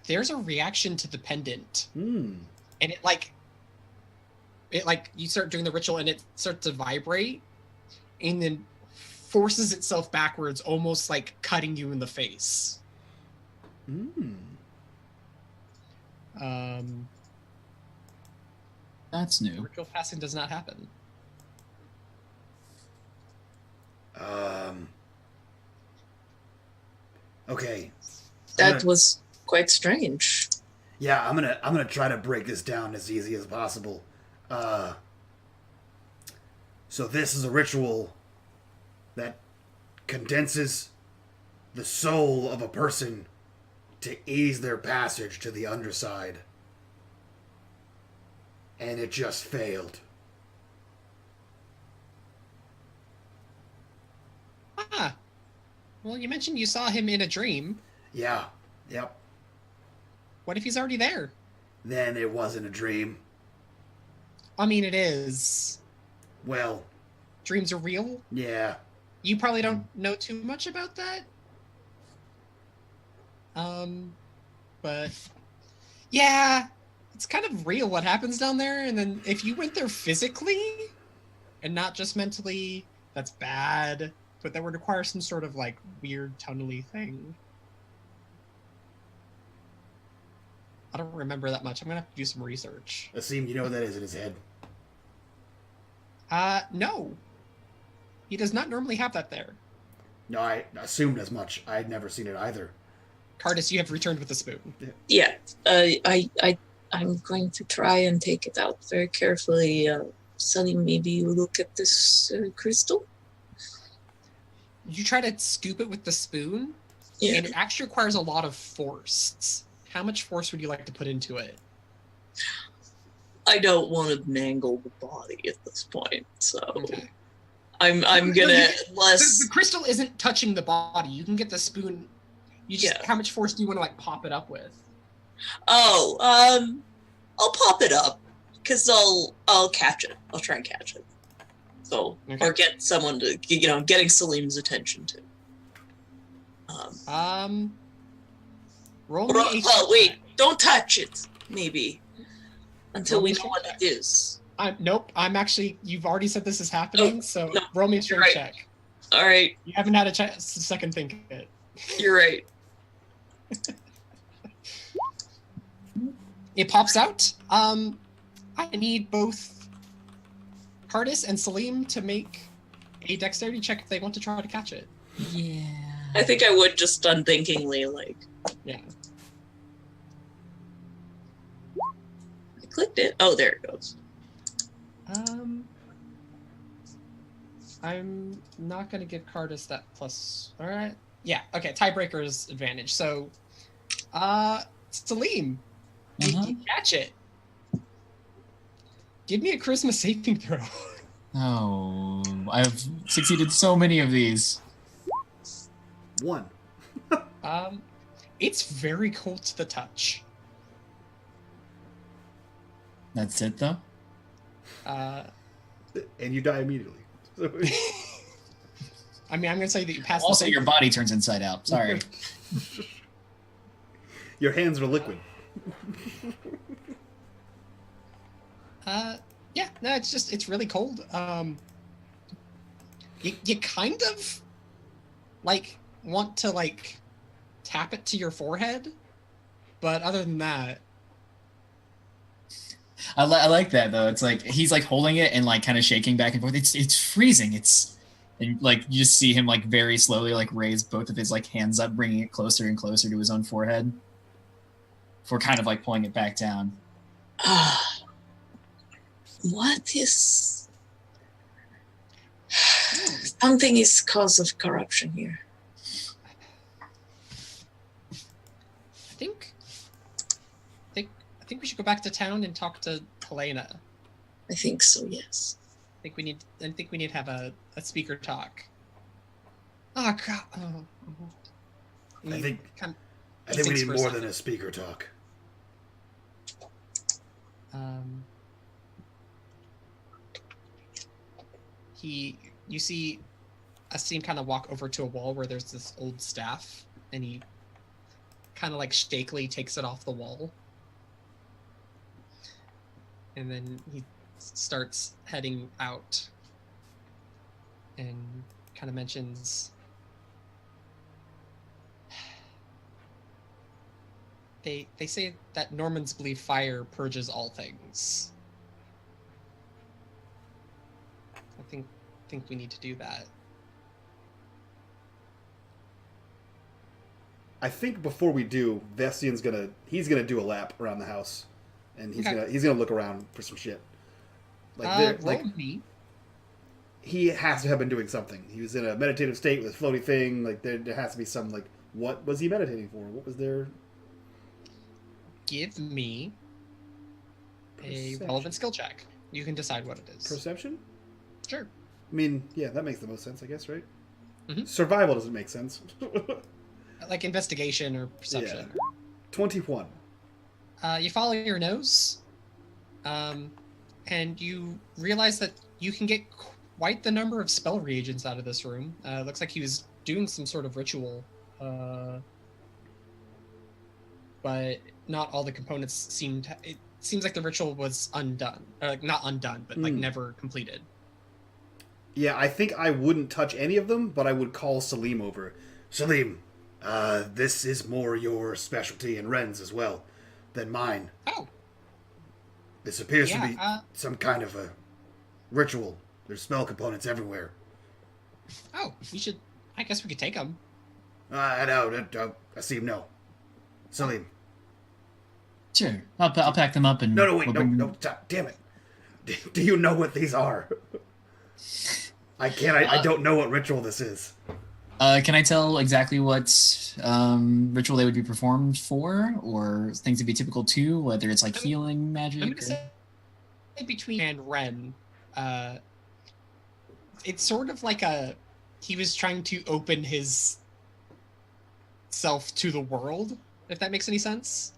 There's a reaction to the pendant. Hmm. And it you start doing the ritual and it starts to vibrate and then forces itself backwards, almost like cutting you in the face. That's new. Ritual passing does not happen. Okay. That was quite strange. Yeah, I'm gonna try to break this down as easy as possible. So this is a ritual that condenses the soul of a person to ease their passage to the underside. And it just failed. Well, you mentioned you saw him in a dream. Yeah. Yep. What if he's already there? Then it wasn't a dream. I mean, it is. Well, Dreams are real. yeah. You probably don't know too much about that. But yeah, it's kind of real what happens down there. And then if you went there physically and not just mentally, that's bad. But that would require some sort of like weird tunnely thing. I don't remember that much. I'm gonna have to do some research. Asim, you know what that is in his head? No. He does not normally have that there. No, I assumed as much. I'd never seen it either. Cardis, you have returned with the spoon. Yeah. I'm going to try and take it out very carefully. Sunny, maybe you look at this crystal? You try to scoop it with the spoon, and it actually requires a lot of force. How much force would you like to put into it? I don't want to mangle the body at this point, so Okay. I'm gonna The crystal isn't touching the body. You can get the spoon. You just how much force do you want to like pop it up with? I'll pop it up because I'll catch it. I'll try and catch it. So or get someone to getting Salim's attention to. Roll me a wait, don't touch it. Maybe until we know what it is. Nope. I'm actually. You've already said this is happening, so roll me a strength check. All right, You haven't had a chance to second think it. you're right. It pops out. I need both Cardis and Salim to make a dexterity check if they want to try to catch it. Yeah. I think I would just unthinkingly, like, Yeah. I clicked it. Oh, there it goes. I'm not gonna give Cardis that plus. All right. Yeah. Okay. Tiebreaker's advantage. So, Salim, you catch it. Give me a charisma saving throw. Oh, I've succeeded so many of these. 1. It's very cold to the touch. That's it, though? And you die immediately. I mean, I'm gonna say that you pass. Also, your body turns inside out. Sorry. Your hands are liquid. Yeah, no, it's really cold. You kind of like want to like tap it to your forehead, but other than that, I like that though. It's like he's like holding it and like kind of shaking back and forth. It's freezing. And like you just see him like very slowly like raise both of his like hands up, bringing it closer and closer to his own forehead, for kind of like pulling it back down. What is... Something is cause of corruption here. I think we should go back to town and talk to Helena. I think so, yes. I think we need to have a speaker talk. Oh god. I think Kind I think we thinks need for a more second. than a speaker talk. You see Asim kind of walk over to a wall where there's this old staff, and he kind of like shakily takes it off the wall. And then he starts heading out and kind of mentions they say that Normans believe fire purges all things. I think we need to do that. I think before we do, Vestian's he's gonna do a lap around the house, and he's Okay. gonna look around for some shit. Like Roll me. he has to have been doing something. He was in a meditative state with a floaty thing. Like there has to be some like, what was he meditating for? What was there? Give me a Perception. relevant skill check. You can decide what it is. Perception? Sure. I mean, yeah, that makes the most sense, I guess, right? Mhm. Survival doesn't make sense. Like investigation or perception. 21. You follow your nose, and you realize that you can get quite the number of spell reagents out of this room. Looks like he was doing some sort of ritual, but not all the components seemed. It seems like the ritual was undone, or like not undone, but like never completed. Yeah, I think I wouldn't touch any of them, but I would call Salim over. Salim, this is more your specialty and Ren's as well than mine. Oh, This appears to yeah. be some kind of a ritual. There's spell components everywhere. Oh, we should. I guess we could take them. No, Asim, no. Salim. Sure. I'll pack them up and... No, wait, we'll bring- no, stop, damn it. Do you know what these are? I don't know what ritual this is. Can I tell exactly what ritual they would be performed for, or things to be typical to, whether it's like healing magic? I'm gonna say between and Ren, it's sort of like he was trying to open his self to the world, if that makes any sense.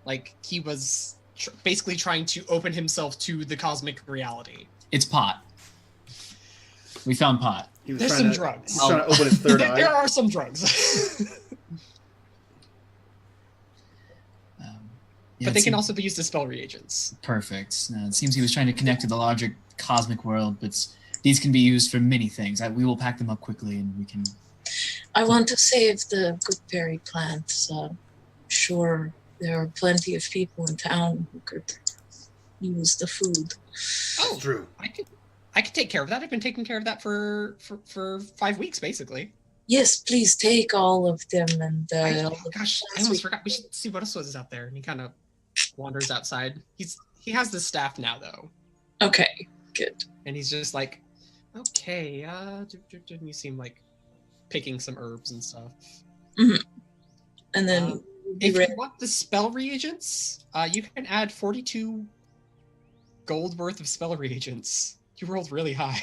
Like he was basically trying to open himself to the cosmic reality. It's pot. We found pot. He was There's trying some to, drugs. He's trying to open his third There eye. are some drugs. Yeah, But it they can seems- also be used as spell reagents. Perfect. It seems he was trying to connect to the larger cosmic world, but These can be used for many things. We will pack them up quickly, and we can. I want to save the goodberry plants. Sure, there are plenty of people in town who could use the food. Oh, True. I could take care of that. I've been taking care of that for 5 weeks, basically. Yes, please take all of them and I all the almost forgot. We should see what else was out there. And he kind of wanders outside. He has the staff now, though. Okay, good. And he's just like, okay, and you seem like picking some herbs and stuff. And then if you want the spell reagents, you can add 42 gold worth of spell reagents. You rolled really high.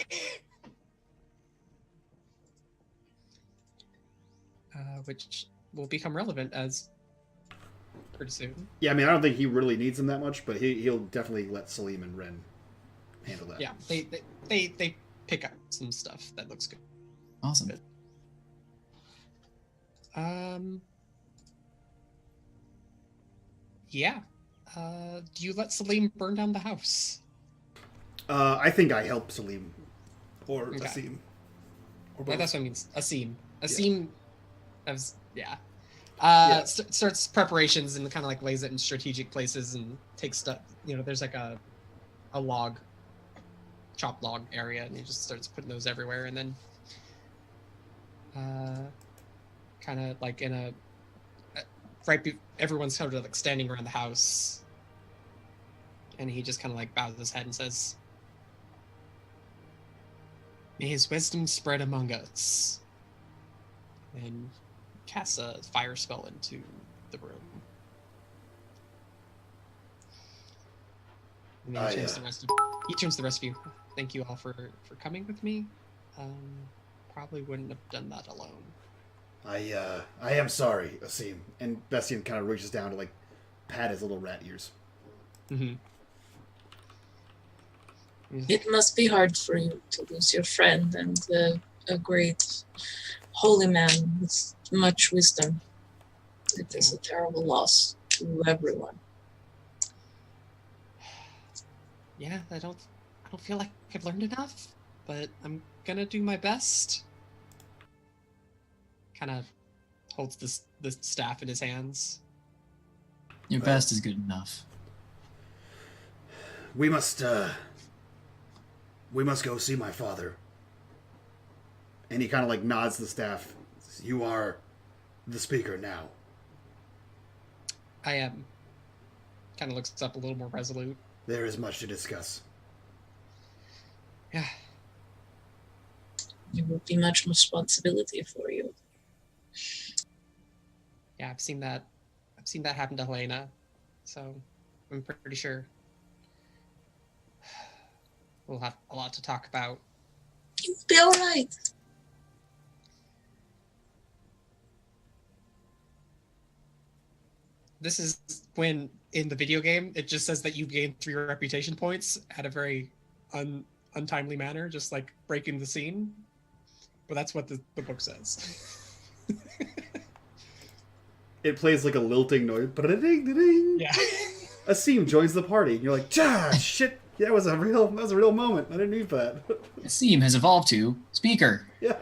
Which will become relevant as pretty soon. Yeah, I mean, I don't think he really needs them that much, but he'll definitely let Salim and Ren handle that. Yeah, they pick up some stuff that looks good. Awesome. Good. Yeah. Do you let Salim burn down the house? I think I help Salim or Okay. Asim. Or Yeah, both. that's what I mean. Asim. Yeah. Yeah. Starts preparations and kind of like lays it in strategic places and takes stuff. There's like a log, chop log area, and he just starts putting those everywhere. And then, kind of like in a everyone's sort of like standing around the house, and he just kind of like bows his head and says, "May his wisdom spread among us." And casts a fire spell into the room. And then he turns the rest of you. Thank you all for coming with me. Probably wouldn't have done that alone. I am sorry, Asim. And Bestian kind of reaches down to like pat his little rat ears. Mm-hmm. It must be hard for you to lose your friend and a great holy man with much wisdom. It is a terrible loss to everyone. Yeah, I don't feel like I've learned enough, but I'm gonna do my best. Kind of holds the staff in his hands. Your best is good enough. We must go see my father. And he kind of like nods the staff. You are the speaker now. I am. Kind of looks up a little more resolute. There is much to discuss. Yeah. It will be much responsibility for you. Yeah, I've seen that happen to Helena, so I'm pretty sure we'll have a lot to talk about. You'll be all right. This is when in the video game it just says that you gain 3 reputation points at a very untimely manner, just like breaking the scene. But that's what the book says. It plays like a lilting noise. Ba-da-ding-da-ding. Yeah. Asim joins the party. And you're like, shit. That was a real moment. I didn't need that. Asim has evolved to speaker. Yeah.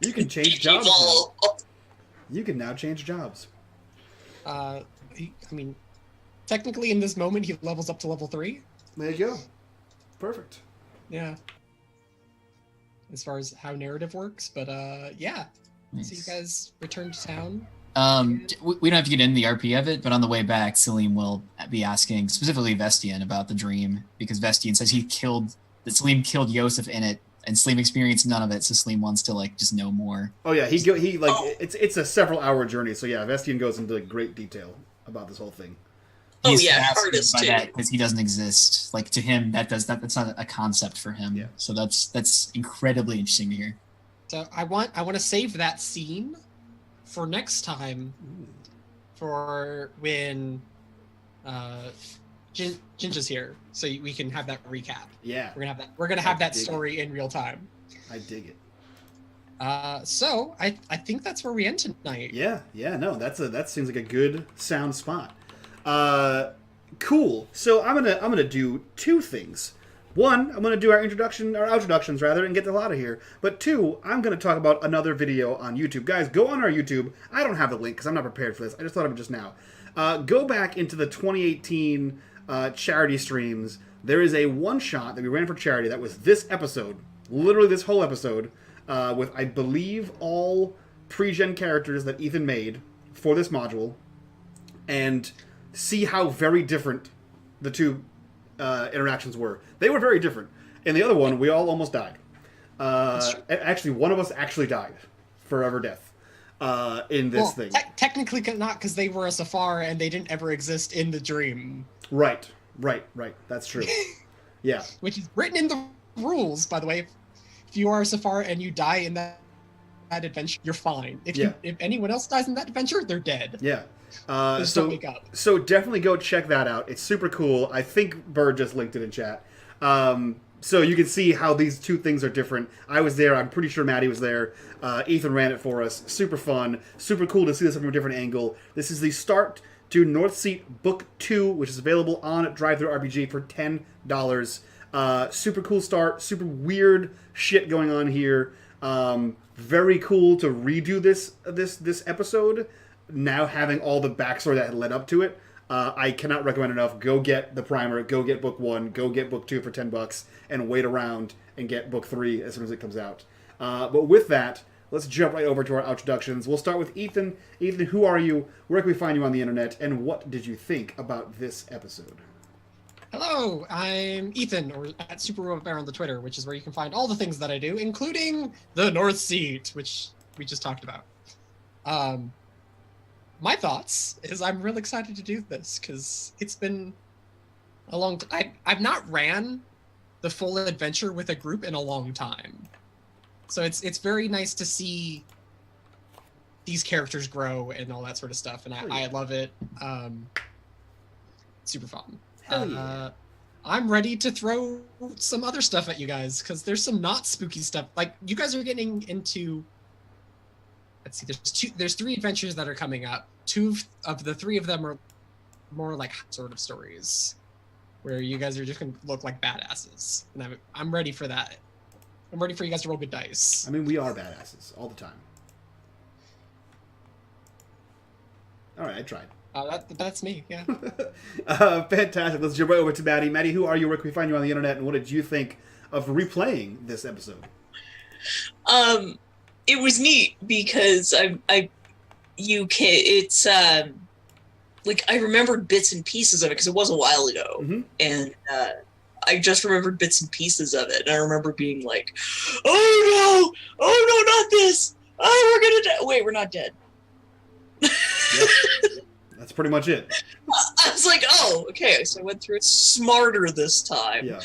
You can change jobs now. You can now change jobs. Technically in this moment he levels up to level 3. There you go. Perfect. Yeah. As far as how narrative works, but yeah. Nice. So you guys return to town. We don't have to get into the RP of it, but on the way back, Salim will be asking specifically Vestian about the dream, because Vestian says that Salim killed Yosef in it, and Salim experienced none of it, so Salim wants to like just know more. Oh yeah, it's a several hour journey, so yeah, Vestian goes into great detail about this whole thing. He's yeah, fascinated artist by too. that because he doesn't exist. Like to him, that's not a concept for him. Yeah. So that's incredibly interesting to hear. So I want to save that scene for next time, for when Ginger's here, so we can have that recap. Yeah, We're gonna have that dig it. story in real time. I dig it. So I think that's where we end tonight. Yeah, no, that seems like a good sound spot. Cool. So I'm gonna do 2 things one, I'm going to do our introductions rather, and get the hell out of here. But two, I'm going to talk about another video on YouTube. Guys, go on our YouTube. I don't have the link because I'm not prepared for this. I just thought of it just now. Go back into the 2018 charity streams. There is a one-shot that we ran for charity that was this episode, literally this whole episode, with, I believe, all pre-gen characters that Ethan made for this module, and see how very different the two interactions were. They were very different. In the other one, we all almost died. Actually, one of us actually died. Forever death. In this thing. Technically not, because they were a Safar and they didn't ever exist in the dream. Right. That's true. Yeah. Which is written in the rules, by the way. If you are a Safar and you die in that adventure, you're fine. If anyone else dies in that adventure, they're dead. Yeah. Don't wake up. So definitely go check that out. It's super cool. I think Bird just linked it in chat. So you can see how these two things are different. I was there. I'm pretty sure Maddie was there. Ethan ran it for us. Super fun. Super cool to see this from a different angle. This is the start to North Seat Book 2, which is available on DriveThruRPG for $10. Super cool start. Super weird shit going on here. Very cool to redo this episode. Now having all the backstory that had led up to it. I cannot recommend enough. Go get the primer. Go get book 1. Go get book 2 for $10, and wait around and get book 3 as soon as it comes out. But with that, let's jump right over to our introductions. We'll start with Ethan. Ethan, who are you? Where can we find you on the internet? And what did you think about this episode? Hello, I'm Ethan, or at Super Robot Bear on the Twitter, which is where you can find all the things that I do, including the North Seat, which we just talked about. My thoughts is I'm really excited to do this because it's been a long time. I've not ran the full adventure with a group in a long time. So it's very nice to see these characters grow and all that sort of stuff. And I love it. Super fun. Hell yeah. I'm ready to throw some other stuff at you guys because there's some not spooky stuff. Like, you guys are getting into... Let's see, there's 3 adventures that are coming up. 2 of the 3 of them are more like sort of stories where you guys are just going to look like badasses. And I'm ready for that. I'm ready for you guys to roll good dice. I mean, we are badasses all the time. All right, I tried. That's me, yeah. Fantastic. Let's jump right over to Maddie. Maddie, who are you? Where can we find you on the internet? And what did you think of replaying this episode? It was neat because it's like I remembered bits and pieces of it because it was a while ago, and I just remembered bits and pieces of it, and I remember being like, "Oh no, not this! Oh, we're gonna die! Wait, we're not dead." Yep. That's pretty much it. I was like, "Oh, okay." So I went through it smarter this time. Yeah.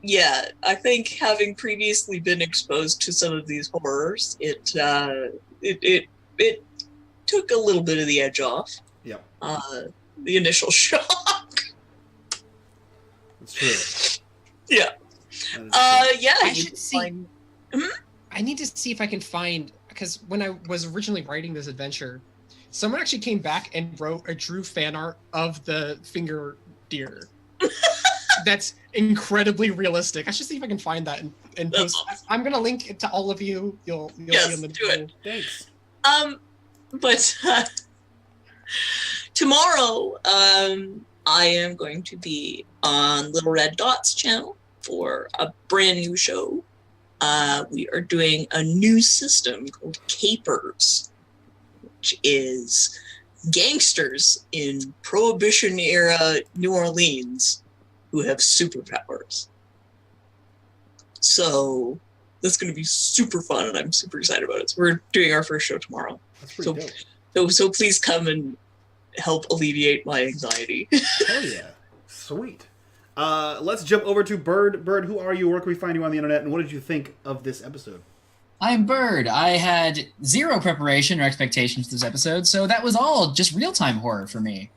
Yeah, I think having previously been exposed to some of these horrors, it took a little bit of the edge off. Yep. The initial shock. That's true. Yeah. Yeah. I should see. I need to see if I can find, because when I was originally writing this adventure, someone actually came back and drew fan art of the finger deer. That's incredibly realistic. I should see if I can find that and post. Awesome. I'm gonna link it to all of you. You'll see in the do it. Thanks. But tomorrow, I am going to be on Little Red Dot's channel for a brand new show. We are doing a new system called Capers, which is gangsters in Prohibition era New Orleans who have superpowers. So that's going to be super fun, and I'm super excited about it. So we're doing our first show tomorrow. That's pretty dope. So please come and help alleviate my anxiety. Hell yeah. Sweet. Let's jump over to Bird. Bird, who are you? Where can we find you on the internet? And what did you think of this episode? I'm Bird. I had 0 preparation or expectations for this episode, so that was all just real-time horror for me.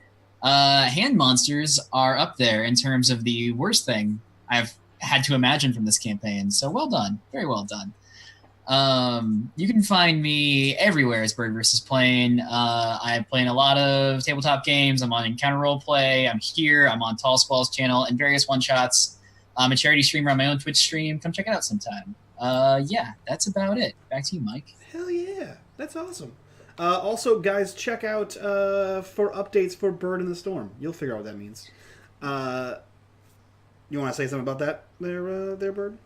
Hand monsters are up there in terms of the worst thing I've had to imagine from this campaign, so well done. Very well done. You can find me everywhere as Bird vs. Plane. I'm playing a lot of tabletop games. I'm on Encounter Roleplay. I'm here. I'm on Tall Squall's channel and various one-shots. I'm a charity streamer on my own Twitch stream. Come check it out sometime. Yeah, that's about it. Back to you, Mike. Hell yeah, that's awesome. Also, guys, check out for updates for Bird in the Storm. You'll figure out what that means. You want to say something about that, there, Bird?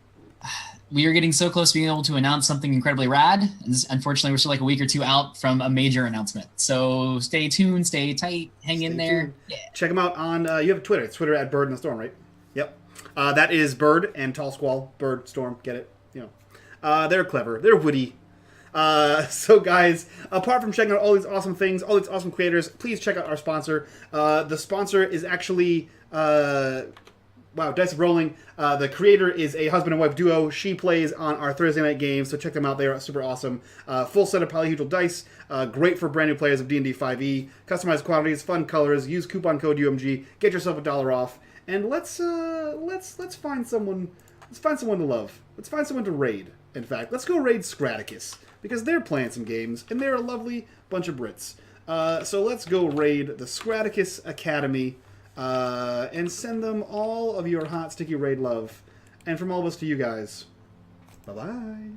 We are getting so close to being able to announce something incredibly rad. Unfortunately, we're still like a week or two out from a major announcement. So stay tuned, stay tight, hang in there. Yeah. Check them out on, you have Twitter. It's Twitter at Bird in the Storm, right? Yep. That is Bird and Tall Squall. Bird, Storm, get it? You know. They're clever. They're witty. So guys, apart from checking out all these awesome things, all these awesome creators, please check out our sponsor. The sponsor is actually... wow, Dice of Rolling. The creator is a husband and wife duo. She plays on our Thursday night games, so check them out. They are super awesome. Full set of polyhedral dice. Great for brand new players of D&D 5e. Customized quantities, fun colors. Use coupon code UMG. Get yourself $1 off. And let's find someone. Let's find someone to love. Let's find someone to raid. In fact, let's go raid Scraticus because they're playing some games and they're a lovely bunch of Brits. So let's go raid the Scraticus Academy. And send them all of your hot, sticky raid love. And from all of us to you guys, bye-bye.